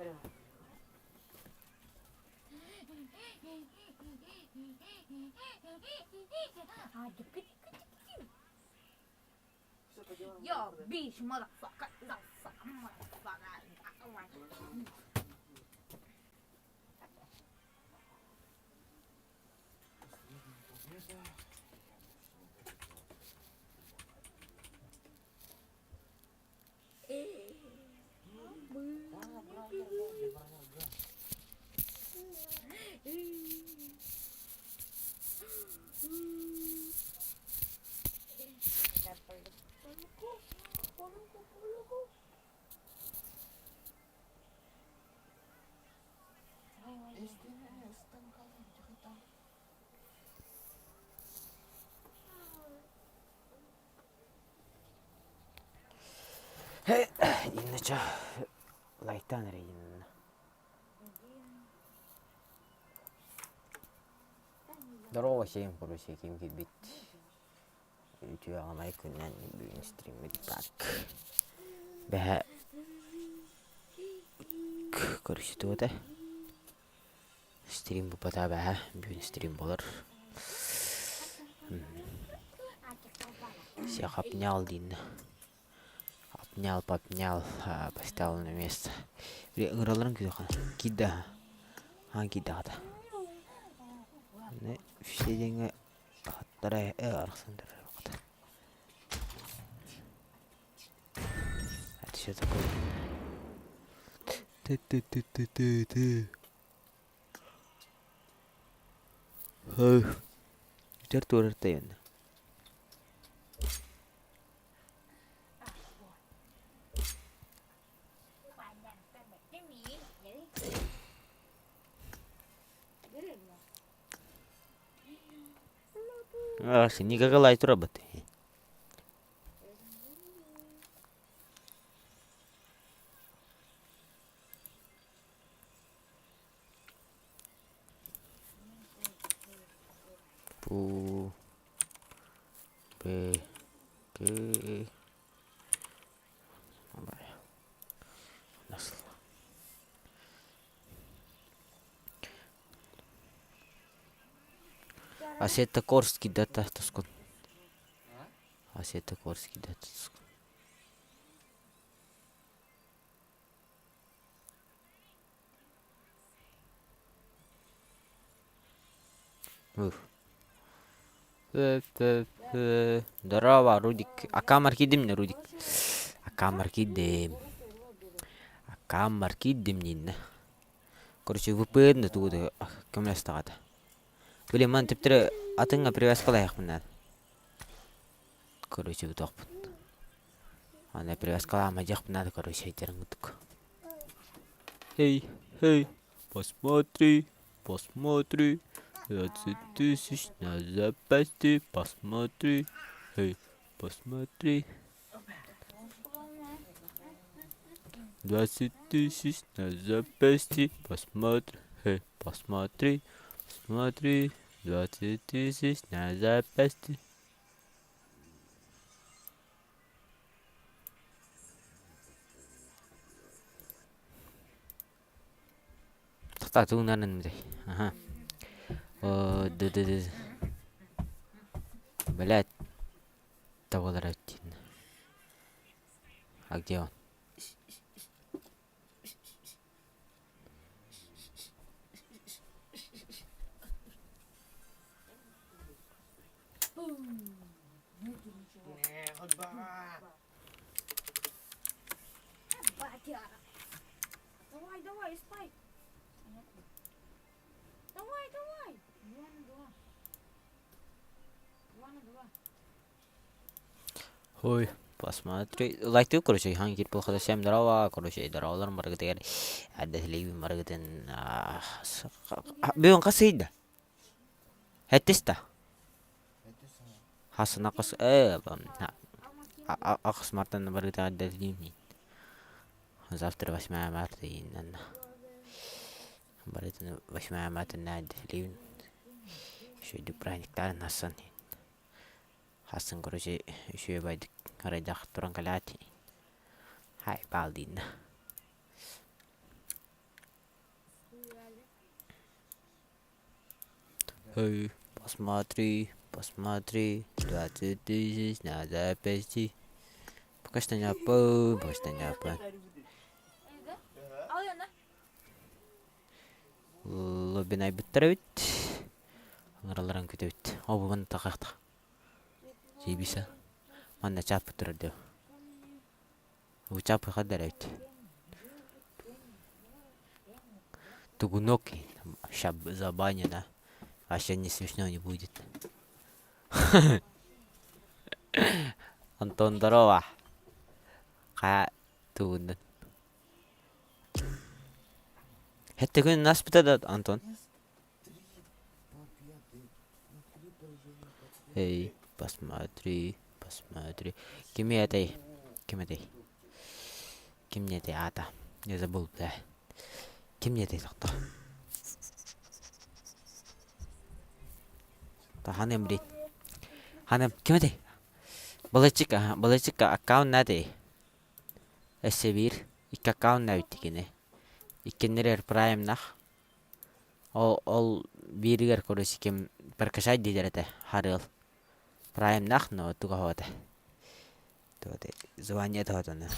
Yo, bitch, motherfucker, motherfucker. Innacha laitanere in. Здорово всем, короче, Кимки бит. YouTube майку нан бүүн стрим так. Бэ. Короче, тууда. Стрим бупата бэ, бүүн стрим болор. Всех обнял, Дин. Обнял, поднял, поставил на место. Играларың кида. Кидада. Не, все деньги хаттара арсандар. Это что такое? Жертву ртен. Sini kagak light robot. Pu B G apa ya? Nasıl? Aseta Korski data tuskun. Aseta Korski data tuskun. Здорово, Рудик. Акамар кидим не, Рудик. Акамар кидим. Акамар кидим не. Короче, VPN тут кемле стагата. Блин, ман типтер атыңа привязка лайықпын надо. Короче, утоқпын. Ана привязка ама жақпын надо, короче, айтерін күтік. Эй, посмотри. 20 тысяч на запястье, посмотри. Эй, посмотри. 20 тысяч на запястье, посмотри. Эй, посмотри. 20 тысяч на запястье. Так, тут наверное, ага. Блять, того ларатина. А где он? Давай, спай. Давай. 2 на 2. Ой, посмотри. Лайты, короче, хангир плохо всем здорово, короче, здорово, маргатер. Ada lebih margatan. Bilang kasih dah. Hetis dah. Hasan aku aku smartan margatan ada ini. Завтра 8 марта и на маргатан 8 марта над ливен. Еще иду праздник тар Хасан. Хасан, короче, еще байдик радах туран калати. Хай балдин. Эй, посмотри, посмотри, 20 тысяч на запястье. Пока что не опал, пока что не опал. Endi al yana. Лоббинай бітіріп өт. Нұраларың көтіп өт. О, бұны тақақты. Жейбейсі. Мана чапы тұрды. О, чапы қадар өт. Тугуноки. Ща забанено. Вообще не смешно не будет. Антон, здорово. Тугундан. Это күн нас бітеді, Антон. Эй, посмотри, посмотри. Кем этой? Кем этой? Кем мне этой ата? Я забыл, да. Кем мне этой кто? Та ханем ди. Ханем, кем этой? Балачика аккаунт надо. Эсевир, ик аккаунт навити кене. Иккеннерер прайм нах. Ол биригер корос кем перкашай дидерете харил. Прайм нах, но туга хода. Тоде звание тохотона.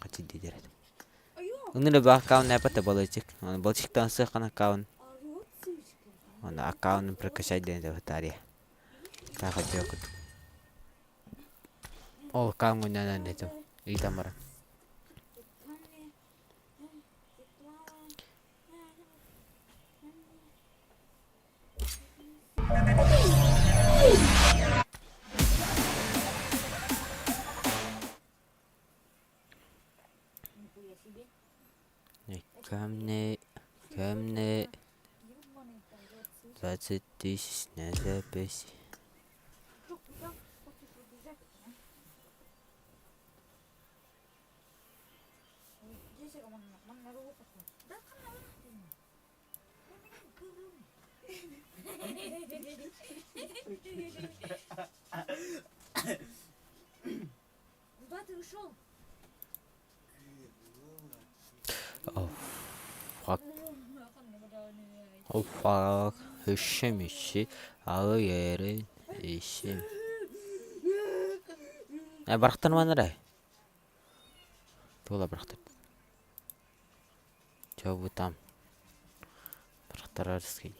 Качи дидерете. Унны ба аккаунт напата балачик. Балачиктан сыхан аккаунт. Он аккаунт перкашай дидерете хатари. Так хотёкут. О, каму на нету. И тамара. Нихуя себе. Камни, 20 тысяч на запись. Çok güzel. Çok güzel. Jessica mana rupa tu. Dah kan awak tu. Куда ты ушел? Oh fuck. Üşümüşü. Ağı yeri. İşim. Bıraktın mı nereye? Tuğla bıraktın. Çabuk tam. Bıraktırarız ki.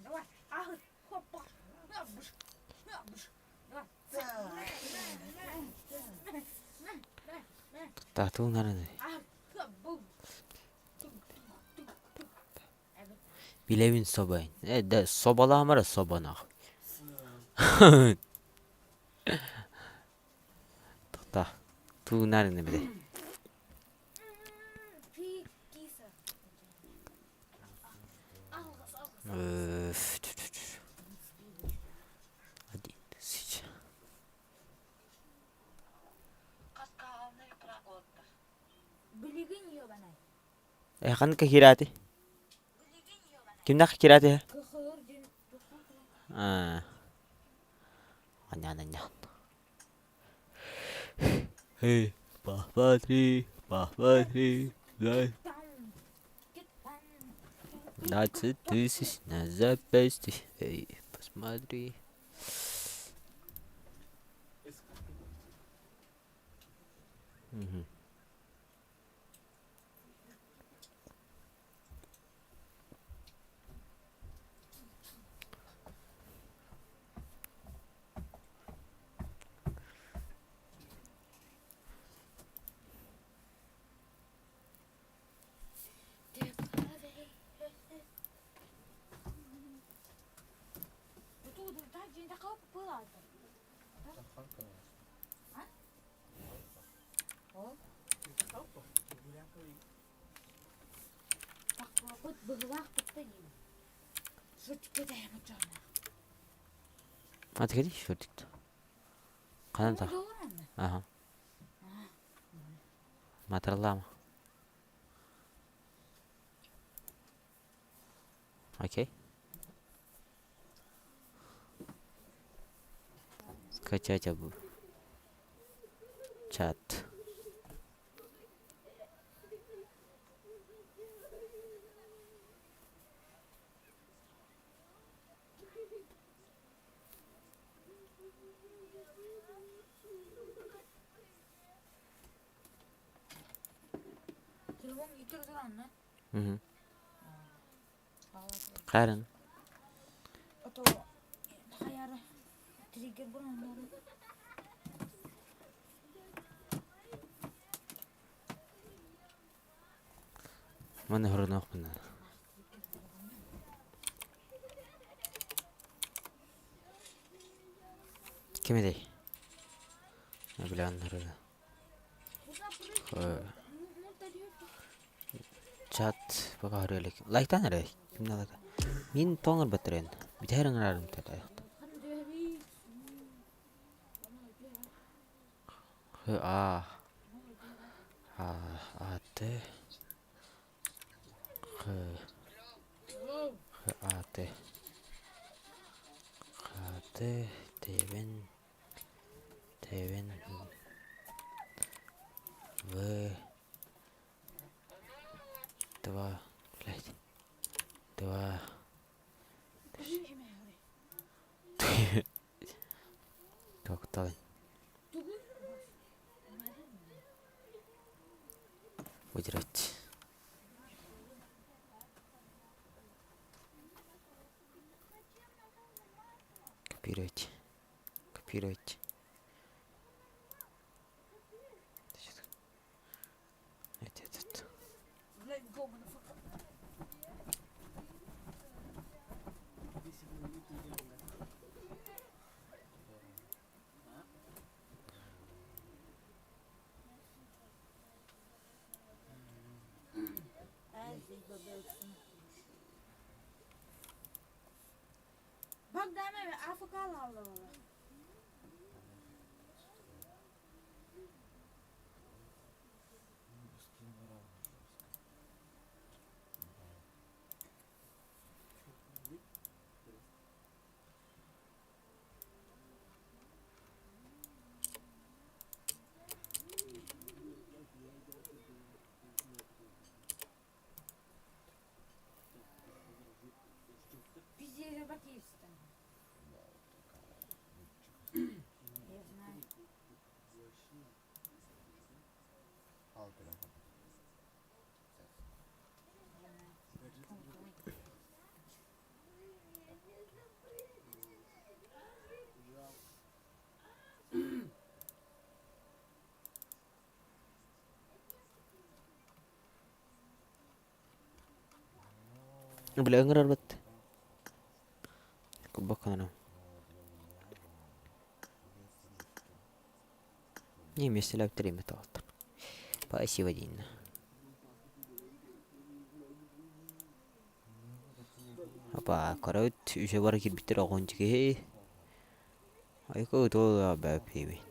Давай. Ах, хопа. Давай. Ta tuğ nerede? Bilevin sobayın. De sobalı amara sobana. Ta tuğ nerede bile? Киса. Öf. Hadi sıç. Билигин ёбанай. Kan kehirati? Kimna kehirati? Кахыр ден. Anyan. Hey, посмотри. Дай. Там. Гет там. 20 тысяч на запястье. Эй, посмотри. Угу. Тут так день такого попала. Так вот быглах подтаним. Шутки дай мучана. Hadi gel şurada. Kanan tak. Doğru. Aha. Matralama. Окей. Скачать чат. Telefon getir duran lan. Hı. Hava. Karın. Oto. Hayara. Trigger buranlar. Mana horona okuna. Kime dey? Ne bilen horona. Chat baka horelek. Like tan re. Kimna like. Min tonger batren. Biterin aradım tada. Ah. Ate. Ate. Ate. Teven. Ve. Два. Блять. Два. Как то? Выдирать. Копировать. Копировать. Этот. Bak deme be afakalı Allah. Biz yere bakayım işte. Я знаю. Beli engerar bat. Kebakaran. Не, если лайв 3 металл. Спасибо, Дина. Apa, karut üse var ki bitir ağın çıkı. Ay ko to abi abi.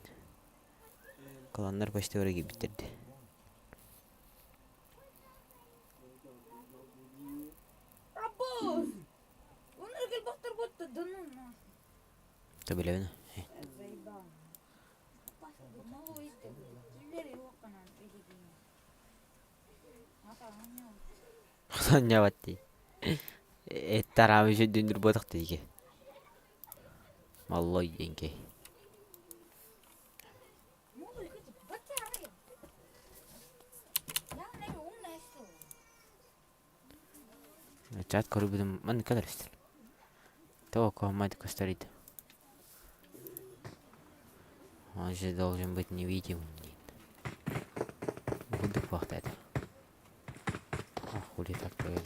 Kalanlar başta var ki bitirdi. Abuz. Onlar gel baktır baktır dönün. Tabii lan. Zeydan. Malı işte. İleri yok kanan. Hanya batti. Tarami şu döndür batak dedi. Vallahi yenge. Chat koru bizim man kadar işte. Только матика стоит. Он же должен быть невидимым. Буду хватать. Хули такое.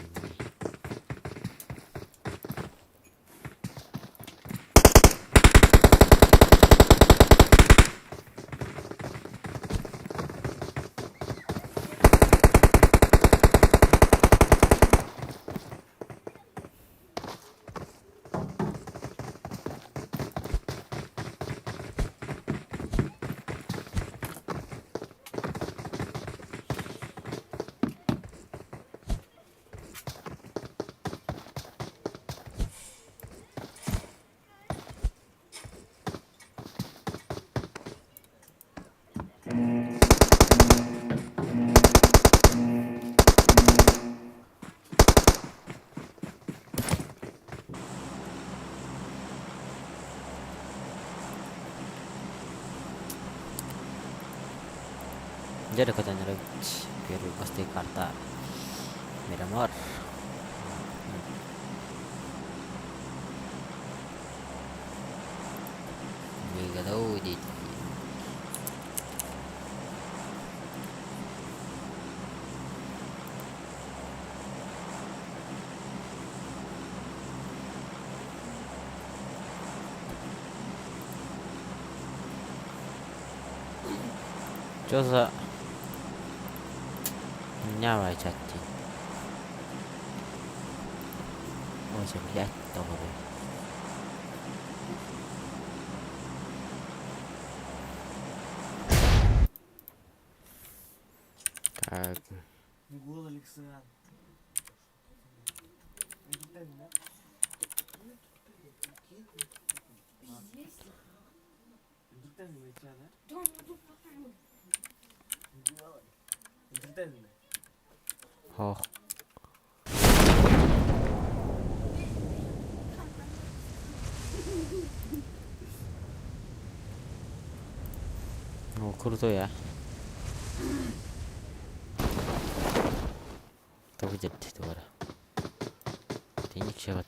Jadi katanya biar pasti karta Miramar. Gak tahu di Coba nyawa chatting. Oh, saya lihat tahu deh. Kag Голый Александр. oh. Oh, kruto ya. Tahu jadi itu orang. Teknik siapa?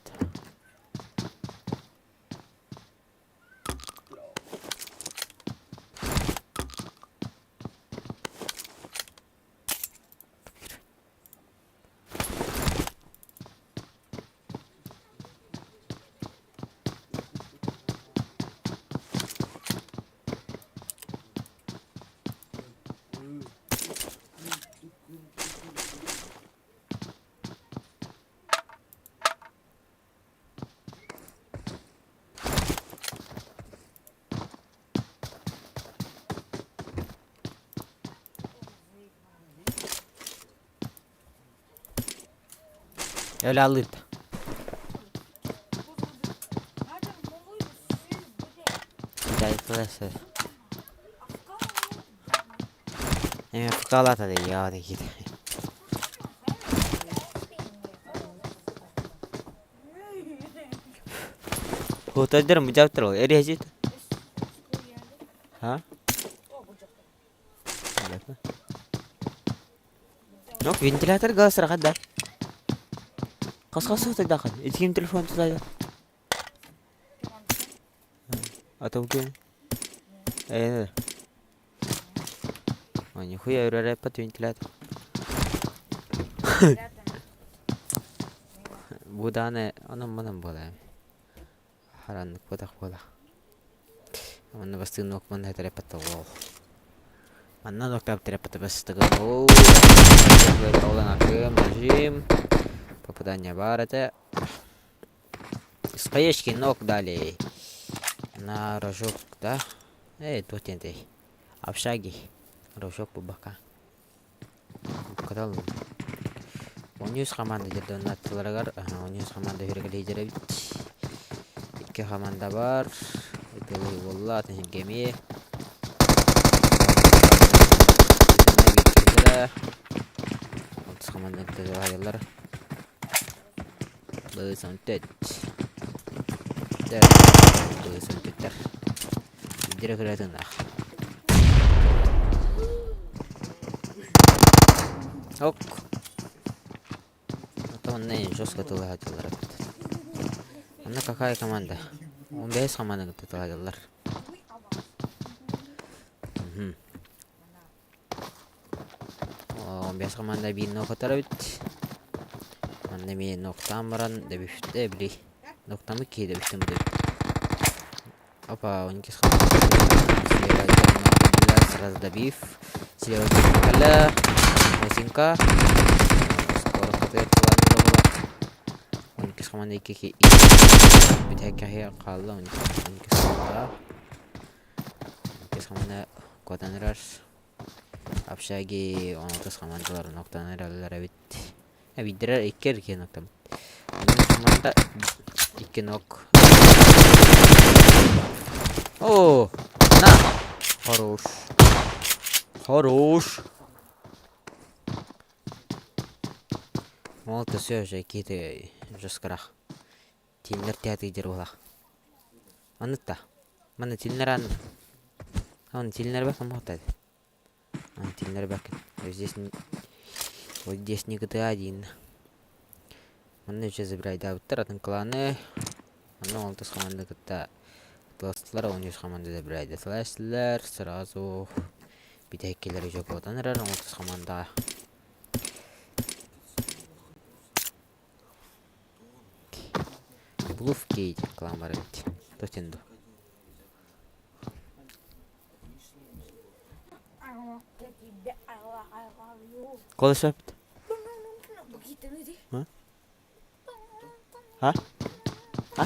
Ya udah alit. Tidak kelas. Ini kalah tadi ya nih kita. Hotel dia menjauh terus. Area situ. Hah? Nok ventilator gas rakat dah. Kas tak kan? Izin telepon tu saja. Atau mungkin oh ni khuya udah repot ventilator. Budane mana boleh. Haran kotak bola. Mana pasti nok mana repot tu. Mana nok repot pasti tu. Oh, kalau nak musim. Попадание барата. Скаешки ног дали на рожок, да? Тут ты. Общаги. Рожок по бока. Катал. Унис команда жерден аттыларгар, унис команда хиргали жеребит. Икки команда бар. Это волла теңгеме. Отыз команда тезалар. Bersontet bersontet tidak kelihatan dah. Ok teman nih jos ketul hajalar anak kakak komanda umbes komanda ketul hajalar umbes komanda bino ketarabit Nemi noktamran da bifte bli noktamı ki da bifte mudde apa unkis khamar sleva jamma sraz da bif sleva kala mesinka skor khatir tuan lola unkis khamar iki bithaka he qalla unkis khamar kotanrar apshagi unkis khamar noktanrar bit Vidra iker ki noktam. Manta ikenok. Oh, na. Хорош. Вот все же киты жесткарах. Тиннер тяты дервала. Анытта. Мана тиннеран. Он тиннер бе кам хатады. тинлер бакет. Вот здесь не GTA 1. Он еще забирает ауттар кланы. Оно он тус команда GTA. Класслар он еще команда забирает. Слэшлер сразу битекелер еще код-анрар он тус команда. Блуфкейт кламарент. Тотенду. Колесо. Begitu nih. Hah? А? А?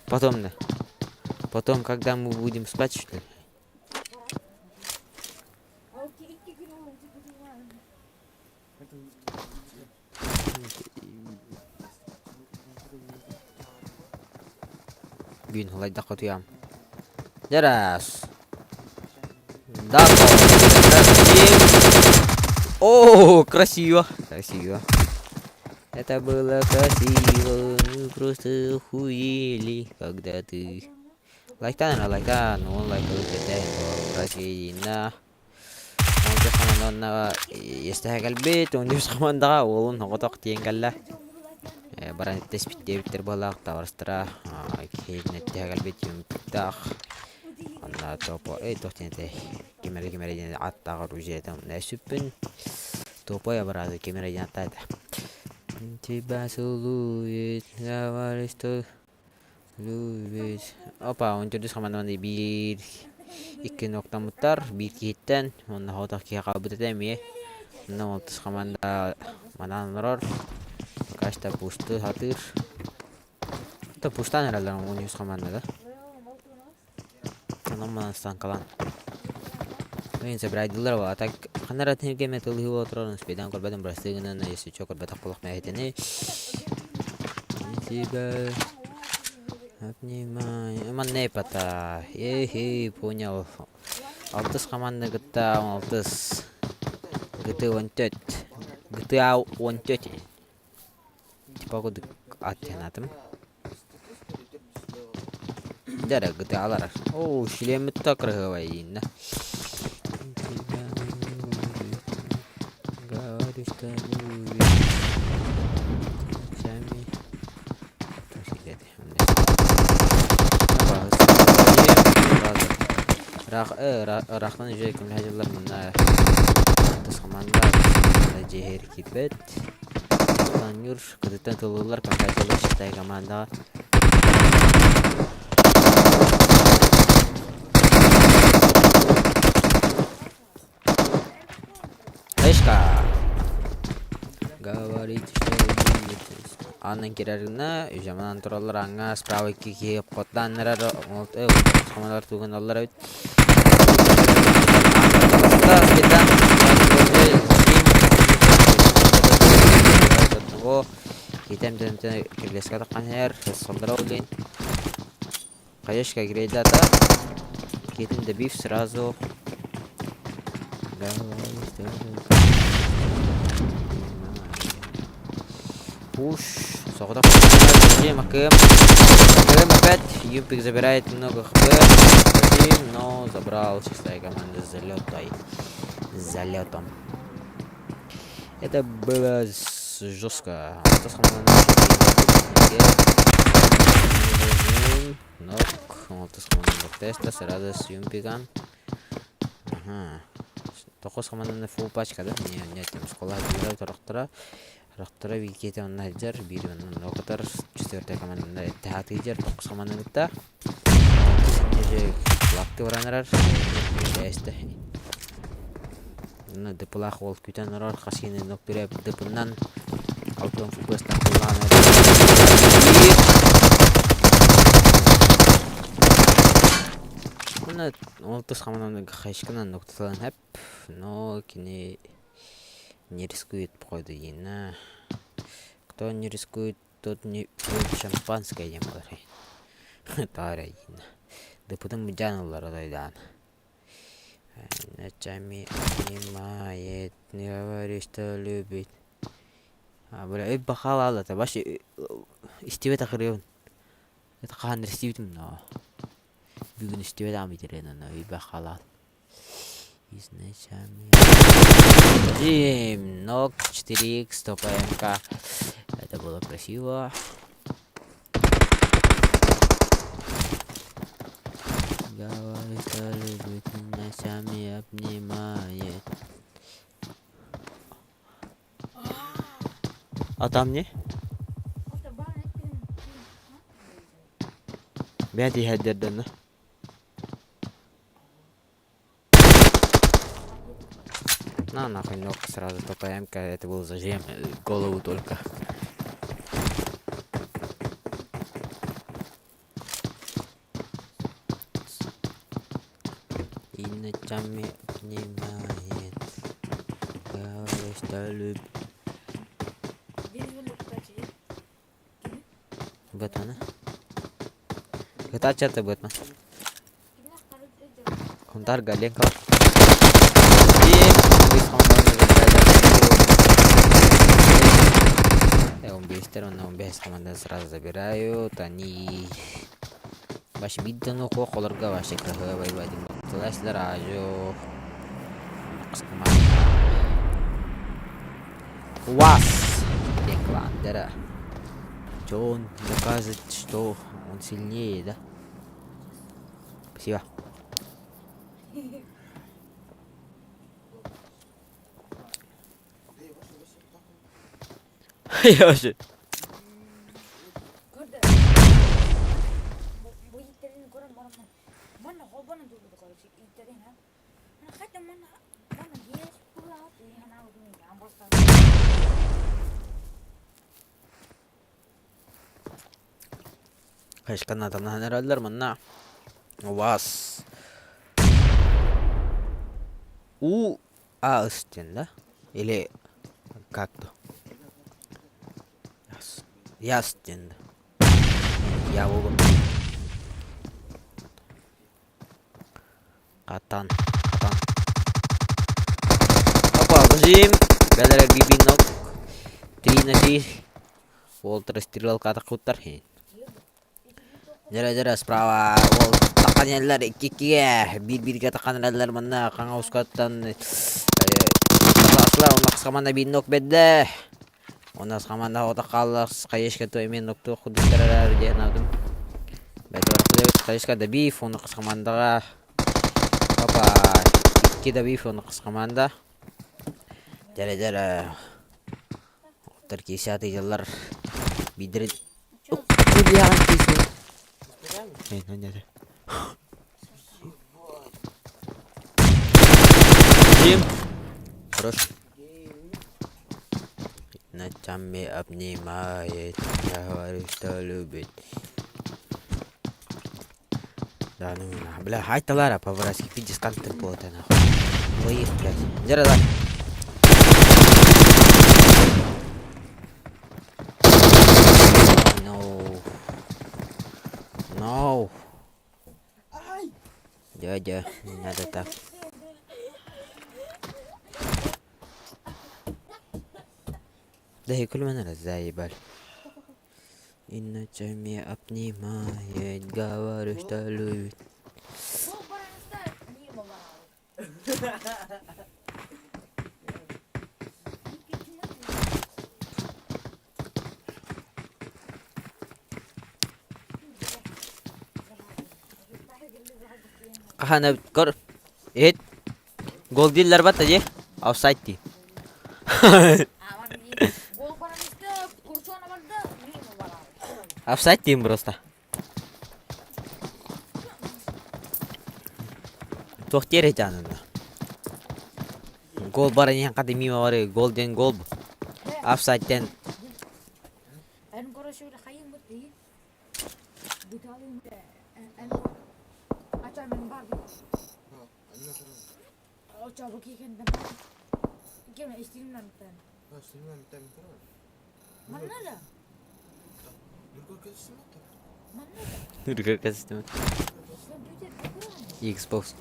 Потом, да. Потом, когда мы будем спать, что ли? Бин, ладно, хоть Жарас. Да, о, красиво. Красиво. Это было красиво. Мы просто охуели, когда ты... Лайктан, он лайкает это красиво. Он же команда يستحق البيت ونجلس команда он نقطة تينجلا баран теспиттер балак таварстра кейн يستحق البيت يوم تاخ أنا توبا توختين كاميرا عطا رجيتهم ناسبن توبا يا براد كاميرا عطا تبا سلويت لوارستو لويت опа он жодос команданы бир 2 нокта мутар бир киттен он хотак ки кабытами но тус команда манан рор кашта пусты хатыр то пустан ралар он юс команда да наман стан калан мен забрайдылар ва так канара тенге метал хиво отрон спедан колбадам брастыгынан если чокор батак кулак мәйтене тебя обнимай ман не пата понял алтыс команда GTA 16 GTA 14 типа годы аттенатым дара GTA алар о шлем такрывай инна говоришь что сами рахтан уже кем хажалар мына тасманда жер китбет танюр кыдыттан тылылар канкажалар шытай команда эшка говорит что анын керерина жаман туралар аңа справа киеп коттаннар командалар туган алар Kitем dönte kirleska kan her солдра улин. Конечно, грейдата. Kitем de биф сразу. Пуш. Согда. Макем опять Юпик забирает много хп. Но забрал чистая команда с залетом. Это было жестко. Нок, теста сразу с Юмпиган. Ага. Токос команданың фул пачка да? Нет, школа Рахтара викете он наджар, бири он нокотар, 4-я команда Тахаты жар, токос команданың та. Неже лакты оранарар, ясты. Депылақ ол күтен орар, қасыны нокпире депыннан аутон фупестан kullanır. Kuna oltыс команданың қайшқынан нокталан хәп, но кіне не рискует қойды ена. Кто не рискует, тот не пьет шампанское ем олар. Тара ена. Депутын мұджан олар одайдан. Ночами обнимает, не говори, что любит. Бля, бахал алата, баши истивет ахырын. Это қан истивет мна. Бүгін истивет амитерен ана, бахал ал. Джим, ног 4х, топ АМК. Это было красиво. Говорит, что любит, ночами обнимает. А там не? Бяди хаддерден. На нахуй ног сразу топ АМК. Это был зажим, голову только. И ночами обнимает. Говорит, что любит. Бэтмена? Kita chat buat mah. Kontar galeng kau. Он бестер, он без команда сразу забирают. Они баш бидден око колорга баши крахы байбадин. Тылашлар ажо. Вас. Декландера. Джон доказывает, что он сильнее, да? Спасибо. Я уже. Кайшка надо нагнераллар мына. У вас. У Астин, да? Или как-то? Ястин. Я его. Катан. Опа, бежим. Бедер бибинок. 3 на 3. Волтер стрелял катакутар. Jara-jara справа. Ол тақанялар кекке. Bir катаканалар мына қаңаускаттан. Аслар оннақ команда биннок бедде. Оннақ команда отақаллас қайышка тоймен нокту худыстарар ден алдым. Бәдер қайышка да биф оннақ командаға. Опа. Икки да биф оннақ команда. Jara-jara. Terkisah tijalar bidrit. Dia kisah. Нanya deh. Дим. Хорош. Ночами обнимает. Я говорю, что любит. Да, ну, бля, хай-то лара по-вразки. Пиздец контент плота, нахуй. Твоих, блядь. Держи, давай. No. Дядя, не надо так. Да и кульмана заебали. И ночами обнимает, говорю, что любит. Kahana kor it gol değiller bat aja offside di. Offside tim просто. Тохтер жанында. Гол бар ең қады мимо бар голден гол. Offside'ден. Coba kikan dan gimana istimewa dan mana lah Nurga kasih Xbox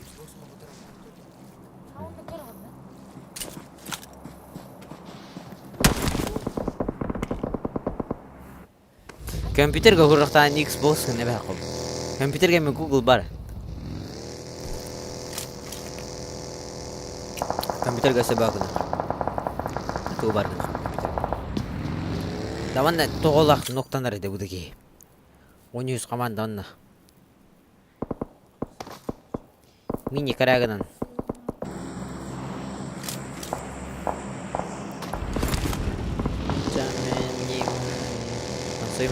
компьютер гурахтан Xbox не бахоб компьютер ге Google бар Компьютер gak sebaguna. Itu barguna компьютер. Даванна тоголак ноктанар де будеги. 10 команданна. Мини карагынан. Жаменник. Ансыйм.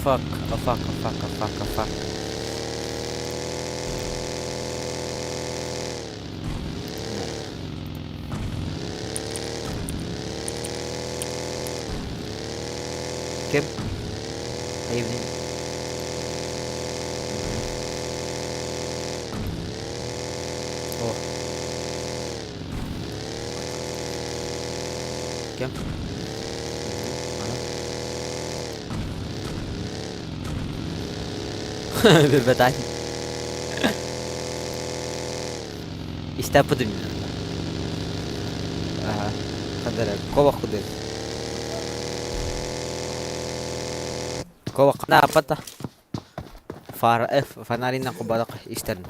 Fuck. Kim? Evening. Oh. Kim? Berbatanya. Istapıdım. Aha. Kadar. Kovak kudur. Kovak. Na apa ta? Fanarin ako balak Eastern.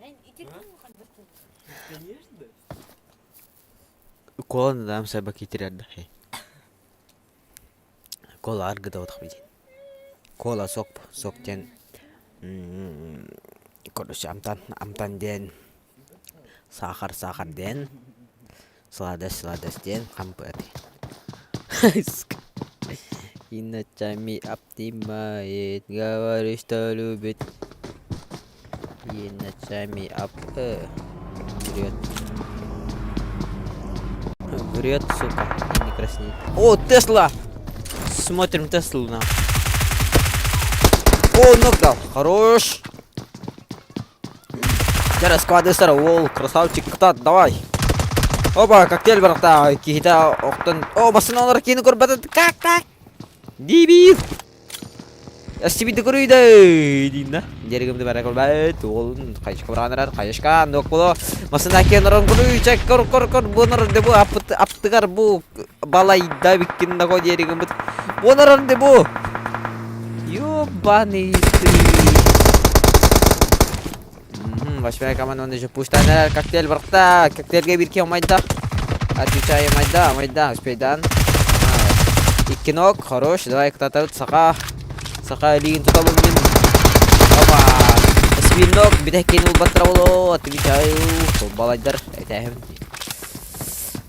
Ben itirdim mi kadar? Конечно. Колон дам себе китерді. Кола аргыда отық бейден. Кола соқ ден. Короче, амтан ден. Сахар ден. Сладость ден. Кампы И ночами обнимает, говорит, что любит. И ночами врет, сука, и не краснеет. О, Тесла! Смотрим Теслу на. О, нокдал, хорош! Зараз сквады сара, ол, красавчик, ктат, давай! Опа, коктейль барахта, кихита, оқтан. О, басына олар кейіні көрбәді, как? Дебил! Астибиді көрейді, дейін да. Дерігімді бәрі көрбәді, олын қайшқа бұранырар, қайшқа, андық бұлы. Басына кен ұрын көрей, чәк, көр, бұныр де бұ, аптығар бұ, балайда біккенді қой дерігімді. Бұнырын де бұ. Ёбаный ты. Башпай команда онда жүр пуштанар, коктейль барақта, коктейльге бірке омайда. Отвечай, омайда, успейдан. Икки ног, хорош, давай ктатают, сақа лигін тұталым мен. Опа, спин ног, бітек кейін ұл баттыра болу, отвечаю, сол балайдар, әйтәйім.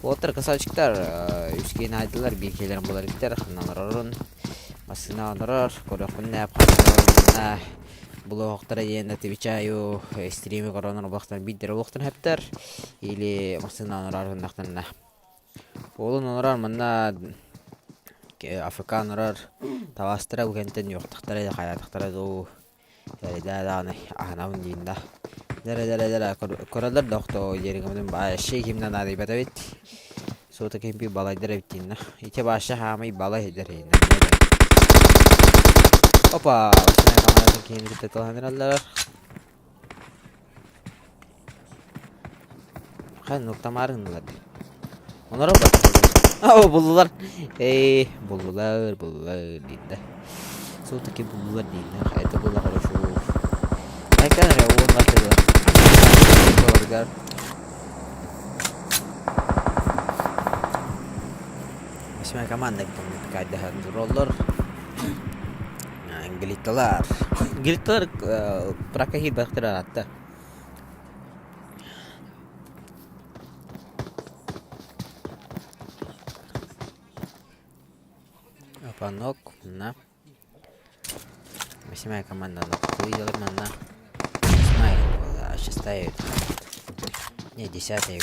Отыр, красавчиктар, үскейін айдылар, бекейлерін болар ектер, нанырырын, масына анырыр, көріқпін нәп, қанырырына. Бұл оқтара дейін отвечаю, стримі қораныр бұлақтан биддер олықтан әптір, или масына анырар ұндақтанына. Олын анырар мұнна АФК анырар, тавастыра үкентен жоқтықтары да қаятықтары доу. Дәлі ағынауын дейін да. Дәрі, көралар доқты еріңімдің башы кемнен ады бәді бет. Соты кемпі балайдыр әбіттейін да. Ете башы хамай балай әдір дейін да. Опа, осынай камарасын кейін күтті тұлғандыралар. Қай нұқтамарыңдылар. Онар оба. Ау, бұлылар. Бұлылар дейін да. Соты кен бұлылар дейін да. Қайты бұлы қарашу. Қайқан әрі оғын қартылар. Бұларғар. Осынай команда қайдахан тұролар. Глитталар прокахит бақтырар атты. Апанок, на. 8-я команда выделила на 8-я, 6-я. Не, 10-я. 10-я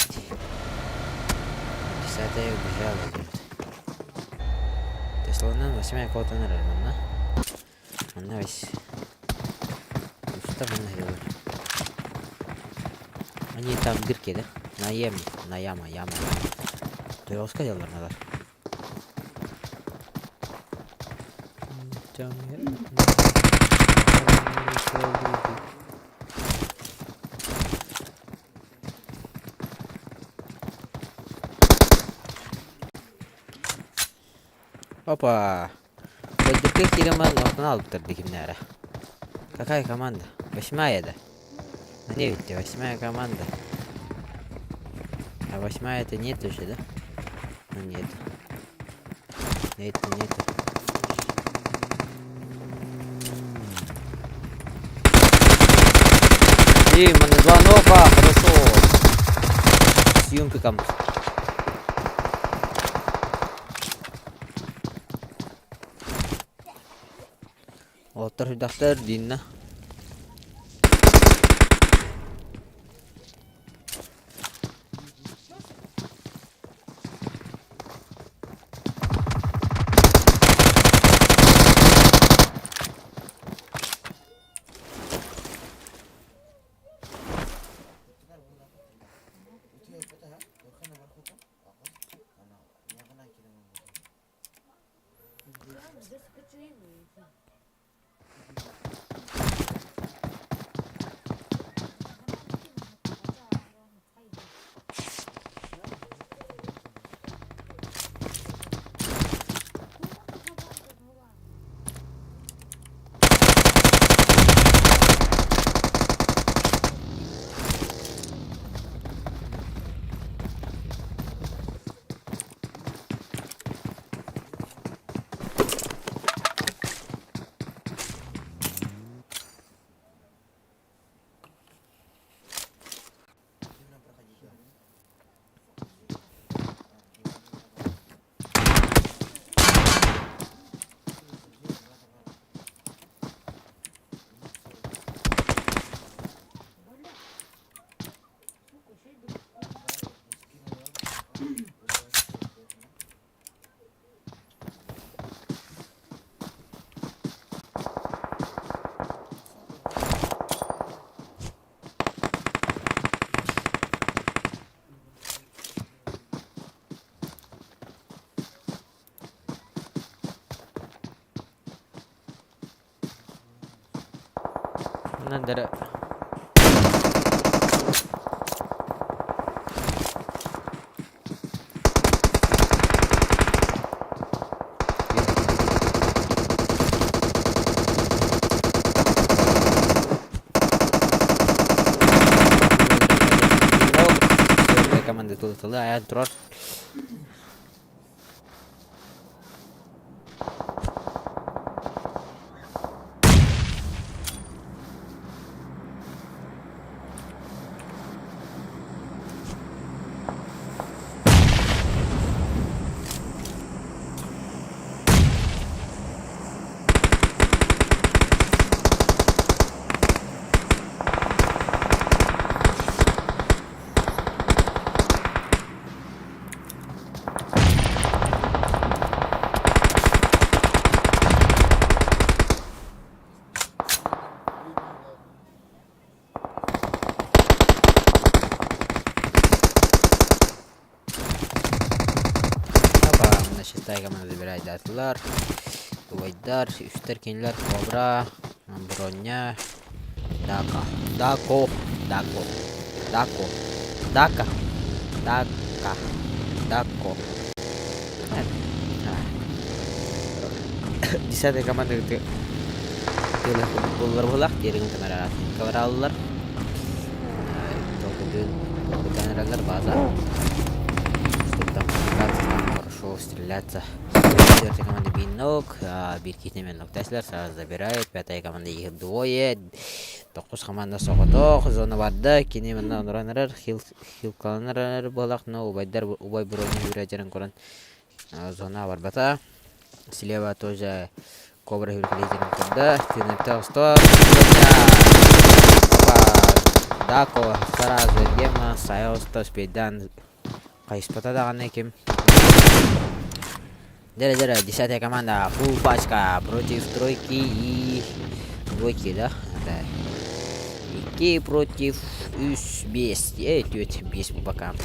убежала. Теслана 8-я кого-то наверное. Mana wis. Usta mana ya. Ani tam bir kere. Nayama. Terus ka jalan nadar. Опа. Бөлдірке керемал ноқтан алып тұрды кімнәрі. Какая команда? 8-я да? На 9, 8-я команда. А 8-я это нет уже, да? Ну нет. Нету. Дима, на 2 нока, хорошо. С юмпиком. Отыр редактор Динна. Надо. Команда тут а трос. Шестая команда забирает датылар, увайдар, үстер кенлер, кобра, броня, дако. 10-я команда булар тереңін камералар. Толкуден база. Хорошо стреляться. 4-я команда бинок, биркитемен ноктаслар сразу забирает. 5-я команда их двое. 9 команда соғытоқ, зона барды. Кене мында ұныранырар, хилкаланырар болақ, но убай брони юряджерін көрін. Зона бар бата. Слева тоже кобра юряджерін көрді. Тюнетел 100. Дако сразу гема, сайоста спейдан. Кайспата дағаны кем. Дера, 10-я команда фул пачка против тройки и двойки, да? 2 против 5. Түйет 5 bu bakalım.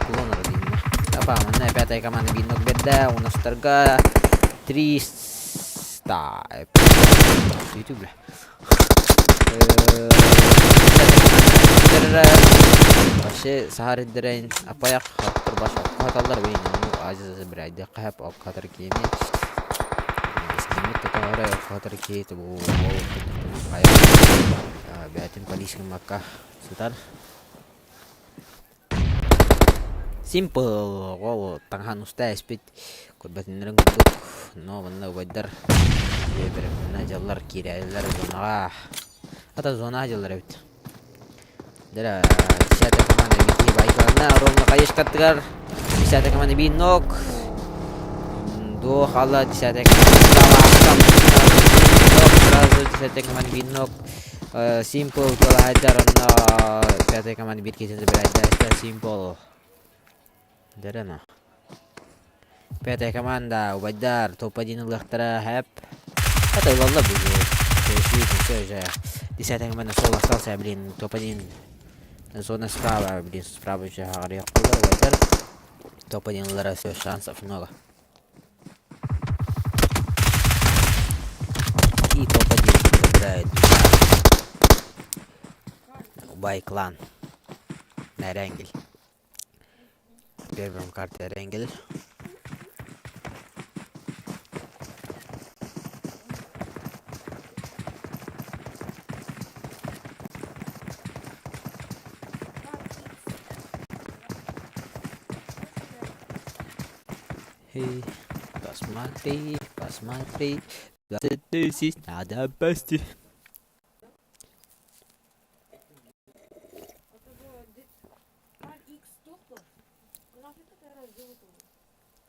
Kullanır değil mi? Tamam, 5-я команда бинок берді. У нас торга 300. YouTube бля. Ше сахар дерен апаяк хаттыр баш хаталар бейин ажыз бир айда кап ак хатыр кийини. Эскимит токора хатыр кейт бу аяк. Бәтин полиция макка сутар. Simple wow tanghan usta spit kurbatinlerin guduk no banda weather yedir najallar kireler zona ata zona ajallar evet dera siyata kamanda biti baykarna romna kayesh katgar siyata kamanda binok do khala siyata kamanda sразу siyata kamanda binok simple tola hajar na siyata kamanda bit kisa berada simple Дерена. Пятая команда. Убайдар. Топ-1 Лахтара Хэп. Это волна будет. Все же. 10-я команда Сол остался, блин. Топ-1. Зона справа, блин. Справа уже Гарри Кулер. Убайдар. Топ-1 Лара. Все, шансов много. И топ-1 играет. Убай клан. На Ренгель. Первым карте Ренгель. Посмотри, посмотри. 20 тысяч надо пасти.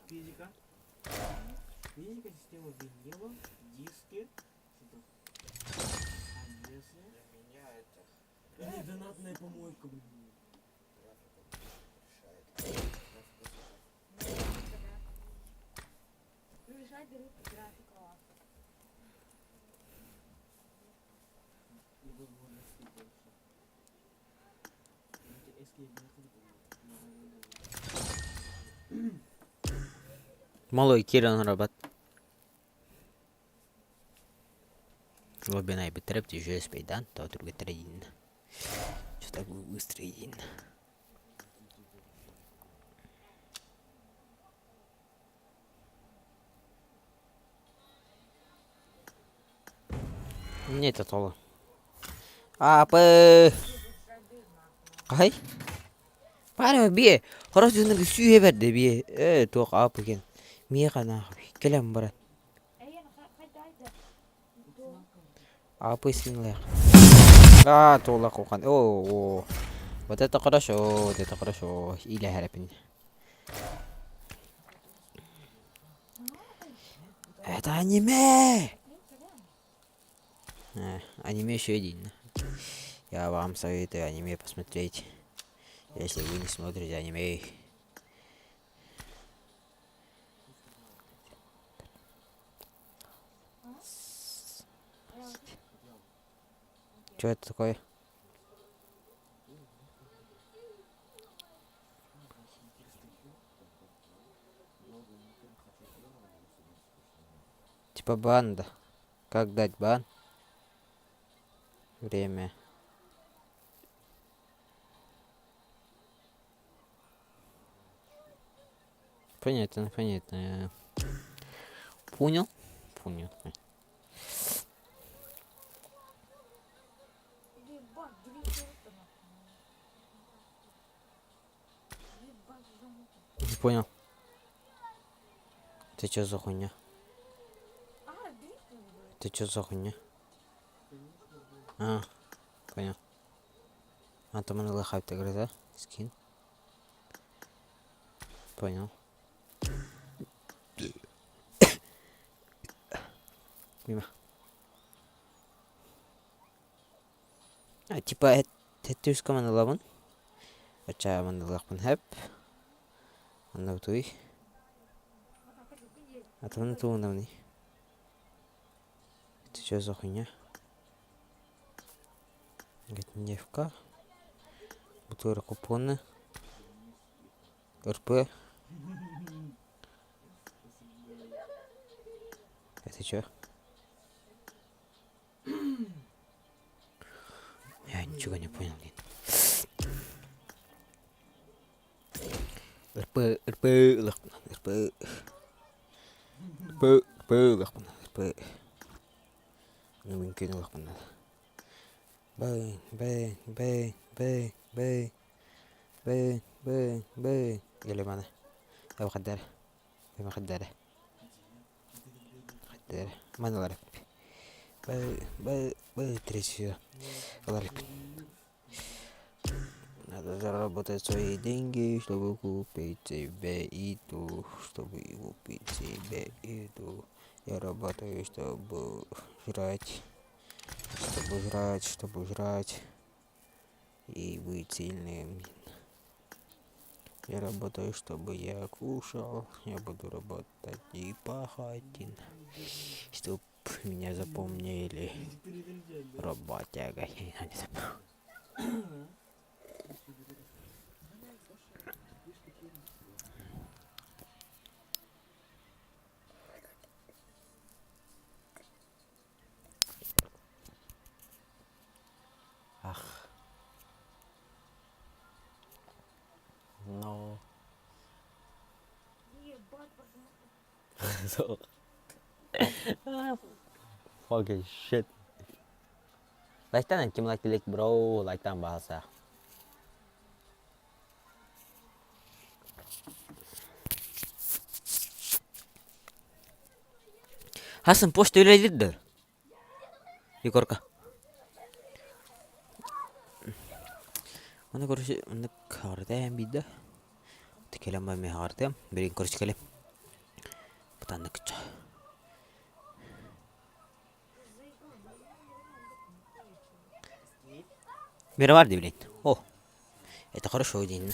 Физика. Физика, система винила, диски. Одессы. Для меня это... Не, донатная помойка, блин. Малой Киран Рабат. Лоббинай битреп тяжелый спейдан, то другой трейдин. Что такое быстрый един? Не это тола. Апы. Ай. Пара бие. Хорос жүнүр сүйе берди бие. Ток апы кен. Мие кана. Келем барат. Апы синлер. Тола кокан. О. Вот это хорошо, вот это хорошо. Или харапин. Это аниме! Аниме еще один. Я вам советую аниме посмотреть, если вы не смотрите аниме. Что это такое? Типа банда. Как дать бан? Время. Понятно, понятно. Понял? Понял. Не понял. Ты чё за хуйня? Ты чё за хуйня? Понял. Там он лохает игры, да? Скин. Понял. Мимо. Типа, это из команды лаван. Ача команда лахпан хэп. Анда туй. Атаман туунавни. Это что за хуйня? Гетневка. Бутылка купоны. РП. Это что? Я ничего не понял, блин. Gele mana? Ayo خدارة. ما خدارة. خدارة. ما نعرف. Трясся. Ларик. Надо заработать свои деньги, чтобы купить себе еду, чтобы купить себе еду. Я работаю, чтобы жрать, чтобы жрать и быть сильным. Я работаю, чтобы я кушал. Я буду работать и пахать, чтоб меня запомнили работяга. Ах. No. Ебать, пацаны. Fucking shit. Laitan anjing laki-laki bro, laitan bahasa. Hasan post öyledir. Yukarıka. Onu короче, onu kardayım bir de. Tikelim ben mi kardayım? Birin короче kelim. Потом накача. Мировар блин. О, это хорошо день.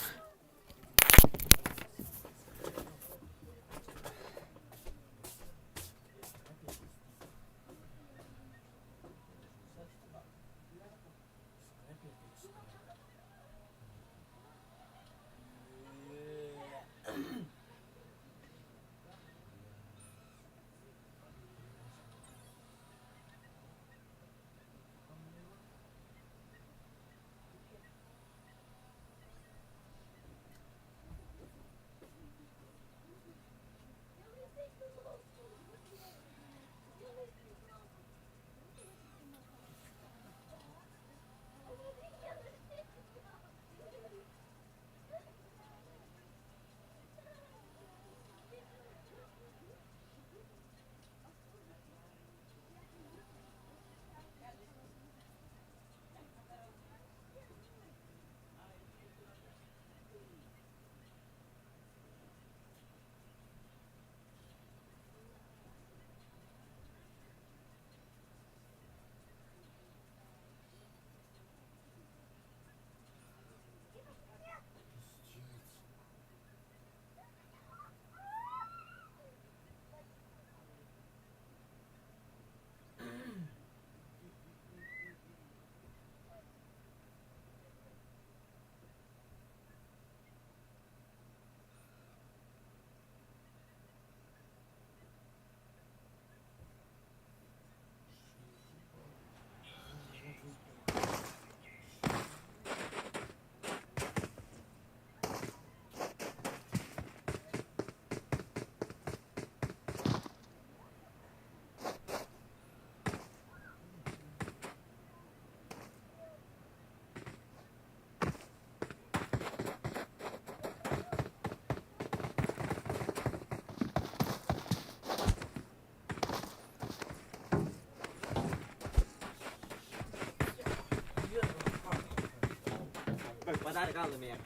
Подарок алdım ya.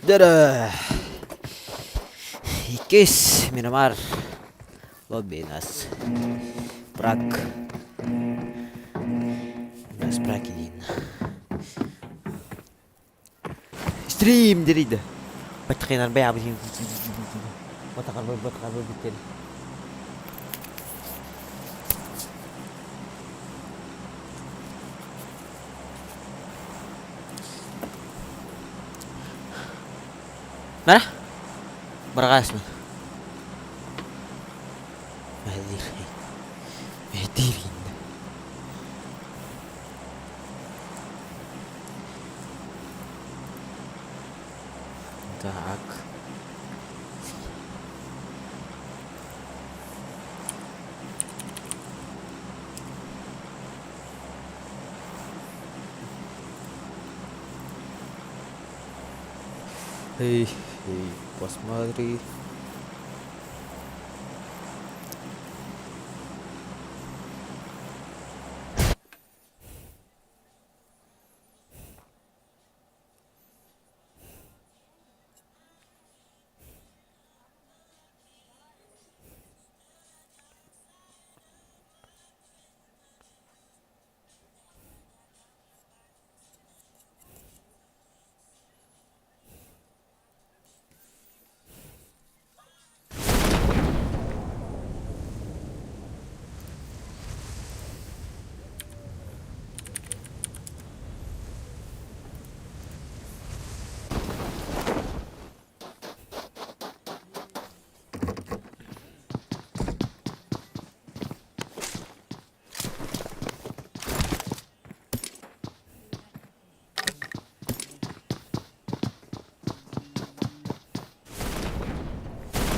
Dada. Ikis Myanmar. Lobby nas. Prak. Nas prakidin. Stream deride. Batkınar be abi. Batakar bitir. Mana? Berakas na. Mahdirin. Эй, посмотри.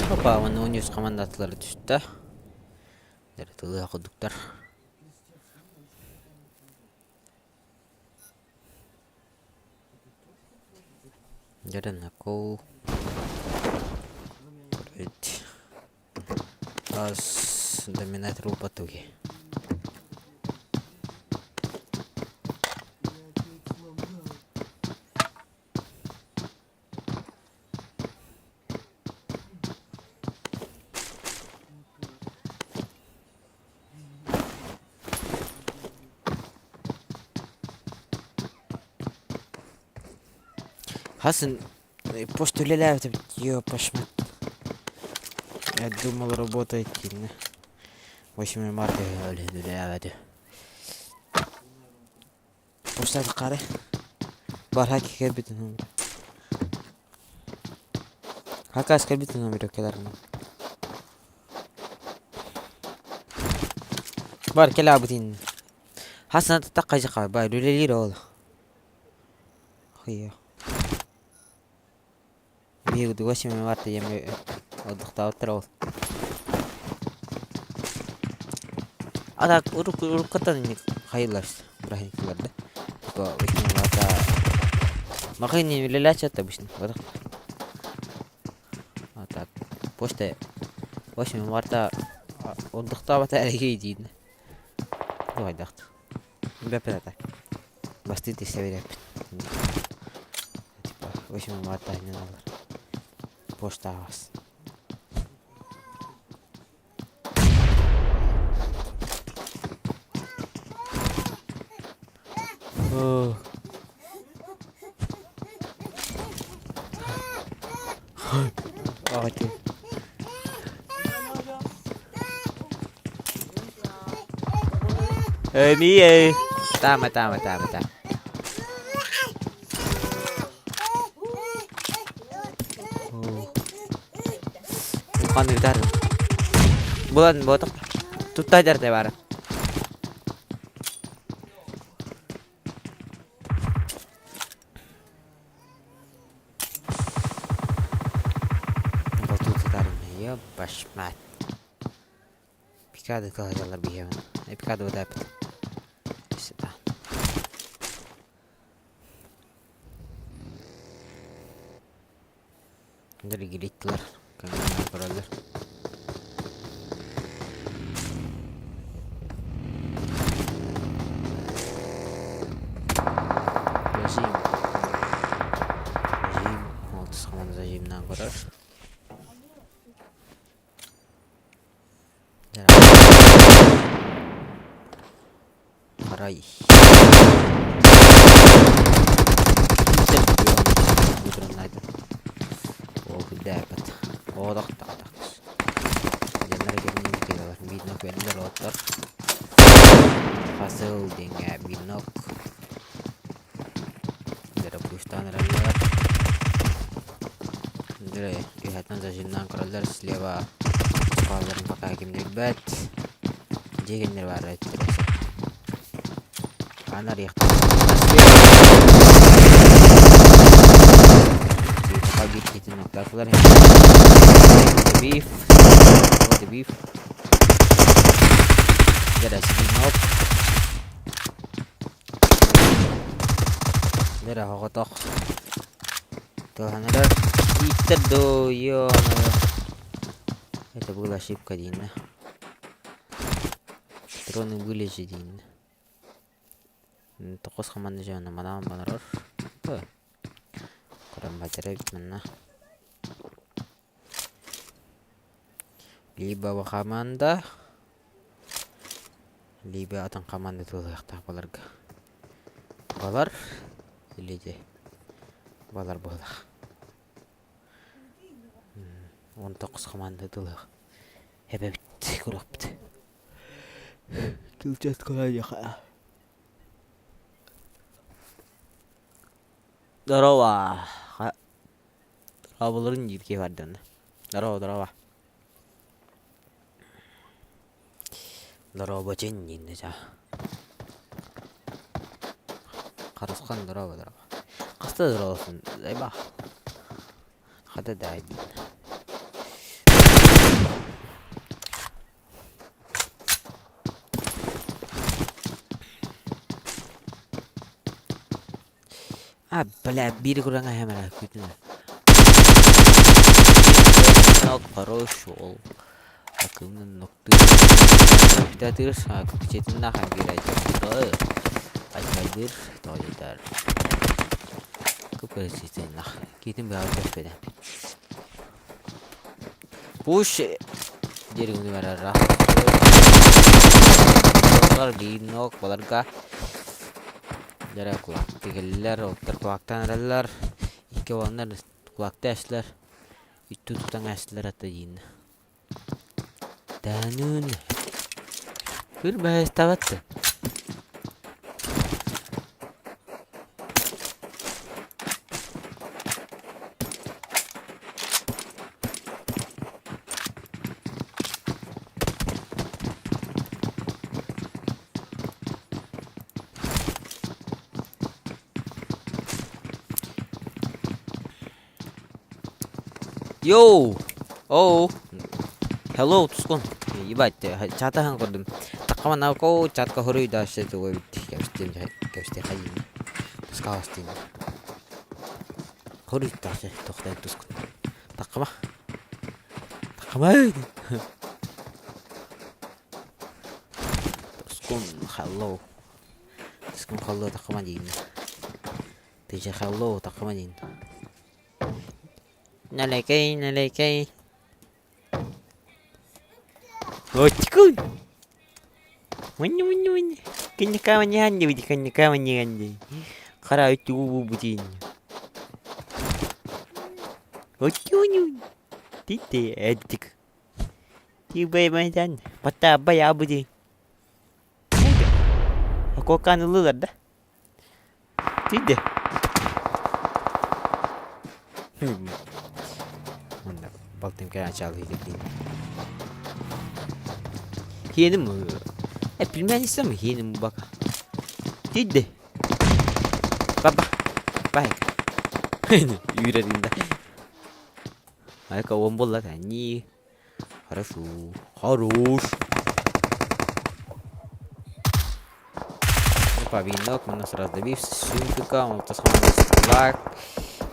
Опа, оны универс командатылары түшті. Тылы ақыдықтар. Жарына кол. Аз доминатор упатуги. Хасан, почту лелявит, ёпаш мать. Я думал, работает сильно. 8 марта лелявит. Почта қары. Бар хаки кәбіті номер. Хакас кәбіті номер өкелерін. Бар кәлі абытын. Хасан таққа жаққа. Бар лелелер ол. Хия. Бейгуді 8 марта емі отдықта отырау. Адак уруккаттан хайылларсы. Брахинкілерді. 8 марта мақай не леляча обычно. Вот так. Почта 8 марта отдықта бата әрекей дейді. Давай дақты. Бәпін атак. Бастыйты сәвереп. 8 марта айнен алар. Почта ағас. Ağacı. Niye? Tamam. Bukan gitar. Bulan botak. Tutah jar teh barang. Bashmat. Picado kalacaklar bir hemen. Picado da yaptı. İşte daha. Dari gittiler. Kanallar paralar. Rejim. Oldu zaman rejimden kurar. Ай. Dapat. Tak. Jangan gini kita binok vendor rotor. Hasil dengan binok. Dari pustan rakyat. Dari ihatan zajinan kerja selewat. Kalau pakai game debat. Jangan nerwarat terus. Ana riyakta pagi kita nak keluar ni beef ada sinop ada hokotok Тоханарар. Иттер до, ё. Это была ошибка, Дина. Дроны вылезли, Дина. Токос команда жана манам банарар. Корам батарейк мана. Либо команда, либо атан команда тулакта баларга. Балар или де балар бола. 19 команда тулак. Хебет курапт. Тулчат колайха. Здорово. Абылырын жирке бардын. Здорово. Здорово, боченин жа. Карыскан здорово. Каста здоровсын, зайба. Хада дайбин. Бля, бири kurang hemen kötü. Nok хорошо. Akımın noktu. Kita terus aku cetin nak kira itu. Ajaib toiletar. Kepercayaan nak. Kita berada pada. Push. Jadi untuk merah. Kalau di nok balarga. Jara kulak tegeller otter kulaktan aralar iki onlar kulakta aslar itu tutan aslar atayin danun bir bahas tavat Yo, oh, hello, tuskun. Ебать, чатахан көрдім. Таққаман алко чатқа хорой дашты тугой бит. Кәвстен хайын. Тускава стен. Хорой дашты тоқтай тускун. Таққама. Таққамай. Tuskun, hello. Tuskun hello таққама дейін. Тежа hello таққама дейін. Налейкай. Очкуй. Вань. Коньяка вань. Хара тубу бутин. Очкуй. Тите эдик. Тибай майдан. Пата бая бути. Aku kan lulur dah. Tidak. Baktım ki açalıydı değil. Yedim mi? Bilmem istemem yedim bak. Değil. Baba. Bak. Yürüdüğünde. Ayka bombolla tani. Хорошо. Повинок, мы нас раздобив сумка, он тасхаман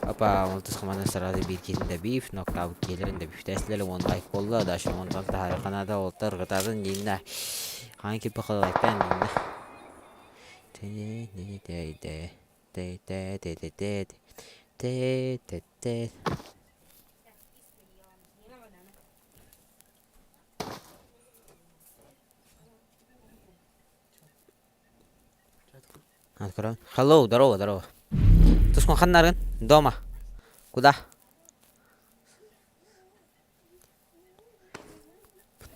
Apa multus kemana serada bikin dabif nok tahu kiliran dabif tesla lawan like pola dasar montan tahar Kanada otter ketaran jinna hangi kita kelaikan jinna Hello, здорово. Terus kau kenal kan? Doma. Kuda.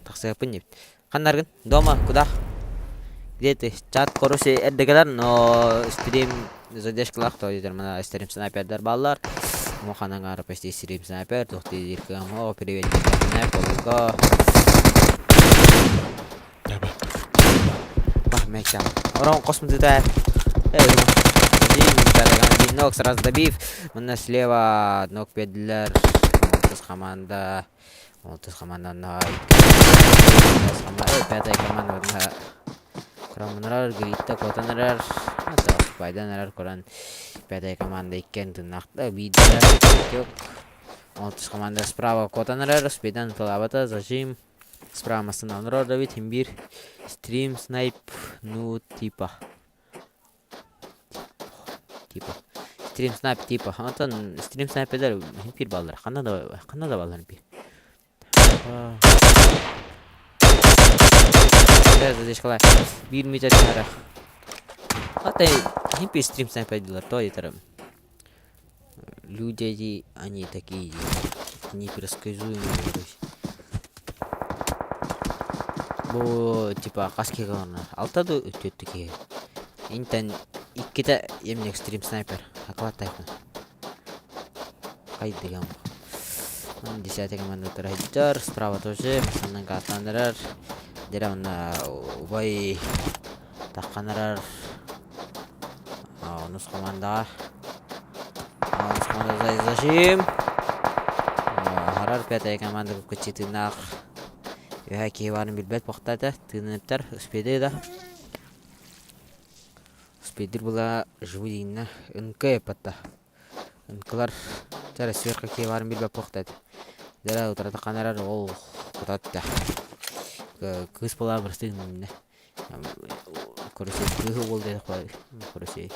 Так saya penyip. Kenal kan? Doma, kuda. Где ты? Чат короче эддегелер, но стрим задеш клах, то есть mana стрим снайпердер баллар. Моханан гарып пести стрим снайпер, тохты диркам. О, привет, снайпер. Bah, мекшам. Orang космос это. Ног сразу добив. У нас слева ног педлер. Молотос команда на. Пятая команда на. Крамнарар, Грита, Котанарар. Это Пайданарар, Коран. Пятая команда иккен нақты видео yok. 30 команда справа Котанрар, спидан Талабата, зажим. Справа Мастананрар, Давид, Имбир, стрим, снайп, ну, типа. Стрим, снайп, типа. Антон, стрим, снайп, эдер, Имбир балдар. Қанда балдар Имбир. Здесь қалай. 1 метр чара. Ата Имбир стрим, снайп, эдер, то это. Люди эти, они такие непересказуемые. Бу типа каски гана. Алтаду өттөттүке. Интен икките эмнек стрим снайпер. Акылаттайпын. Кай деген. 10 команда тарайдар. Справа тоже. Санан катландырар. Дерамна убай такканырар. Нус команда. Нус команда зажим. Харар пятая команда кучитынак. Яки варым билбет бақтады, тыныптар, успеді да. Успедір бұла жывы дейінна, үнкі епатта. Үнкілар жара сверқа ке варым билбет бақтады. Дара ұтырады қанарар ол құтады да. Күз бұла бірсті дейінна. Көрісей, күгі ол деді қой. Көрісей.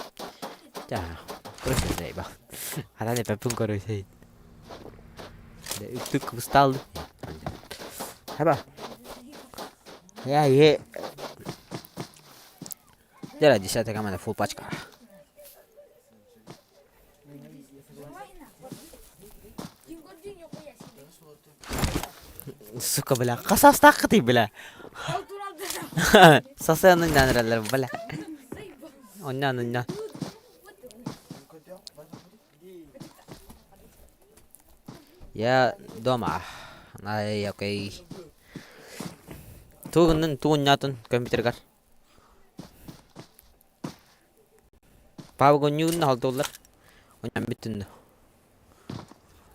Көрісей дәй бақ. Атаны пәпін көрісей. Үктік күсталды. Хаба. Я е. Дера 10 команда фул пачка. Сука, бля, қасас таққыты, бля. Сасы онынан рәлер, бля. Онnan. Я дома. Ай, окей. Туғын натын компьютергар. Павы гонюғын алды олар. Онан біттінді.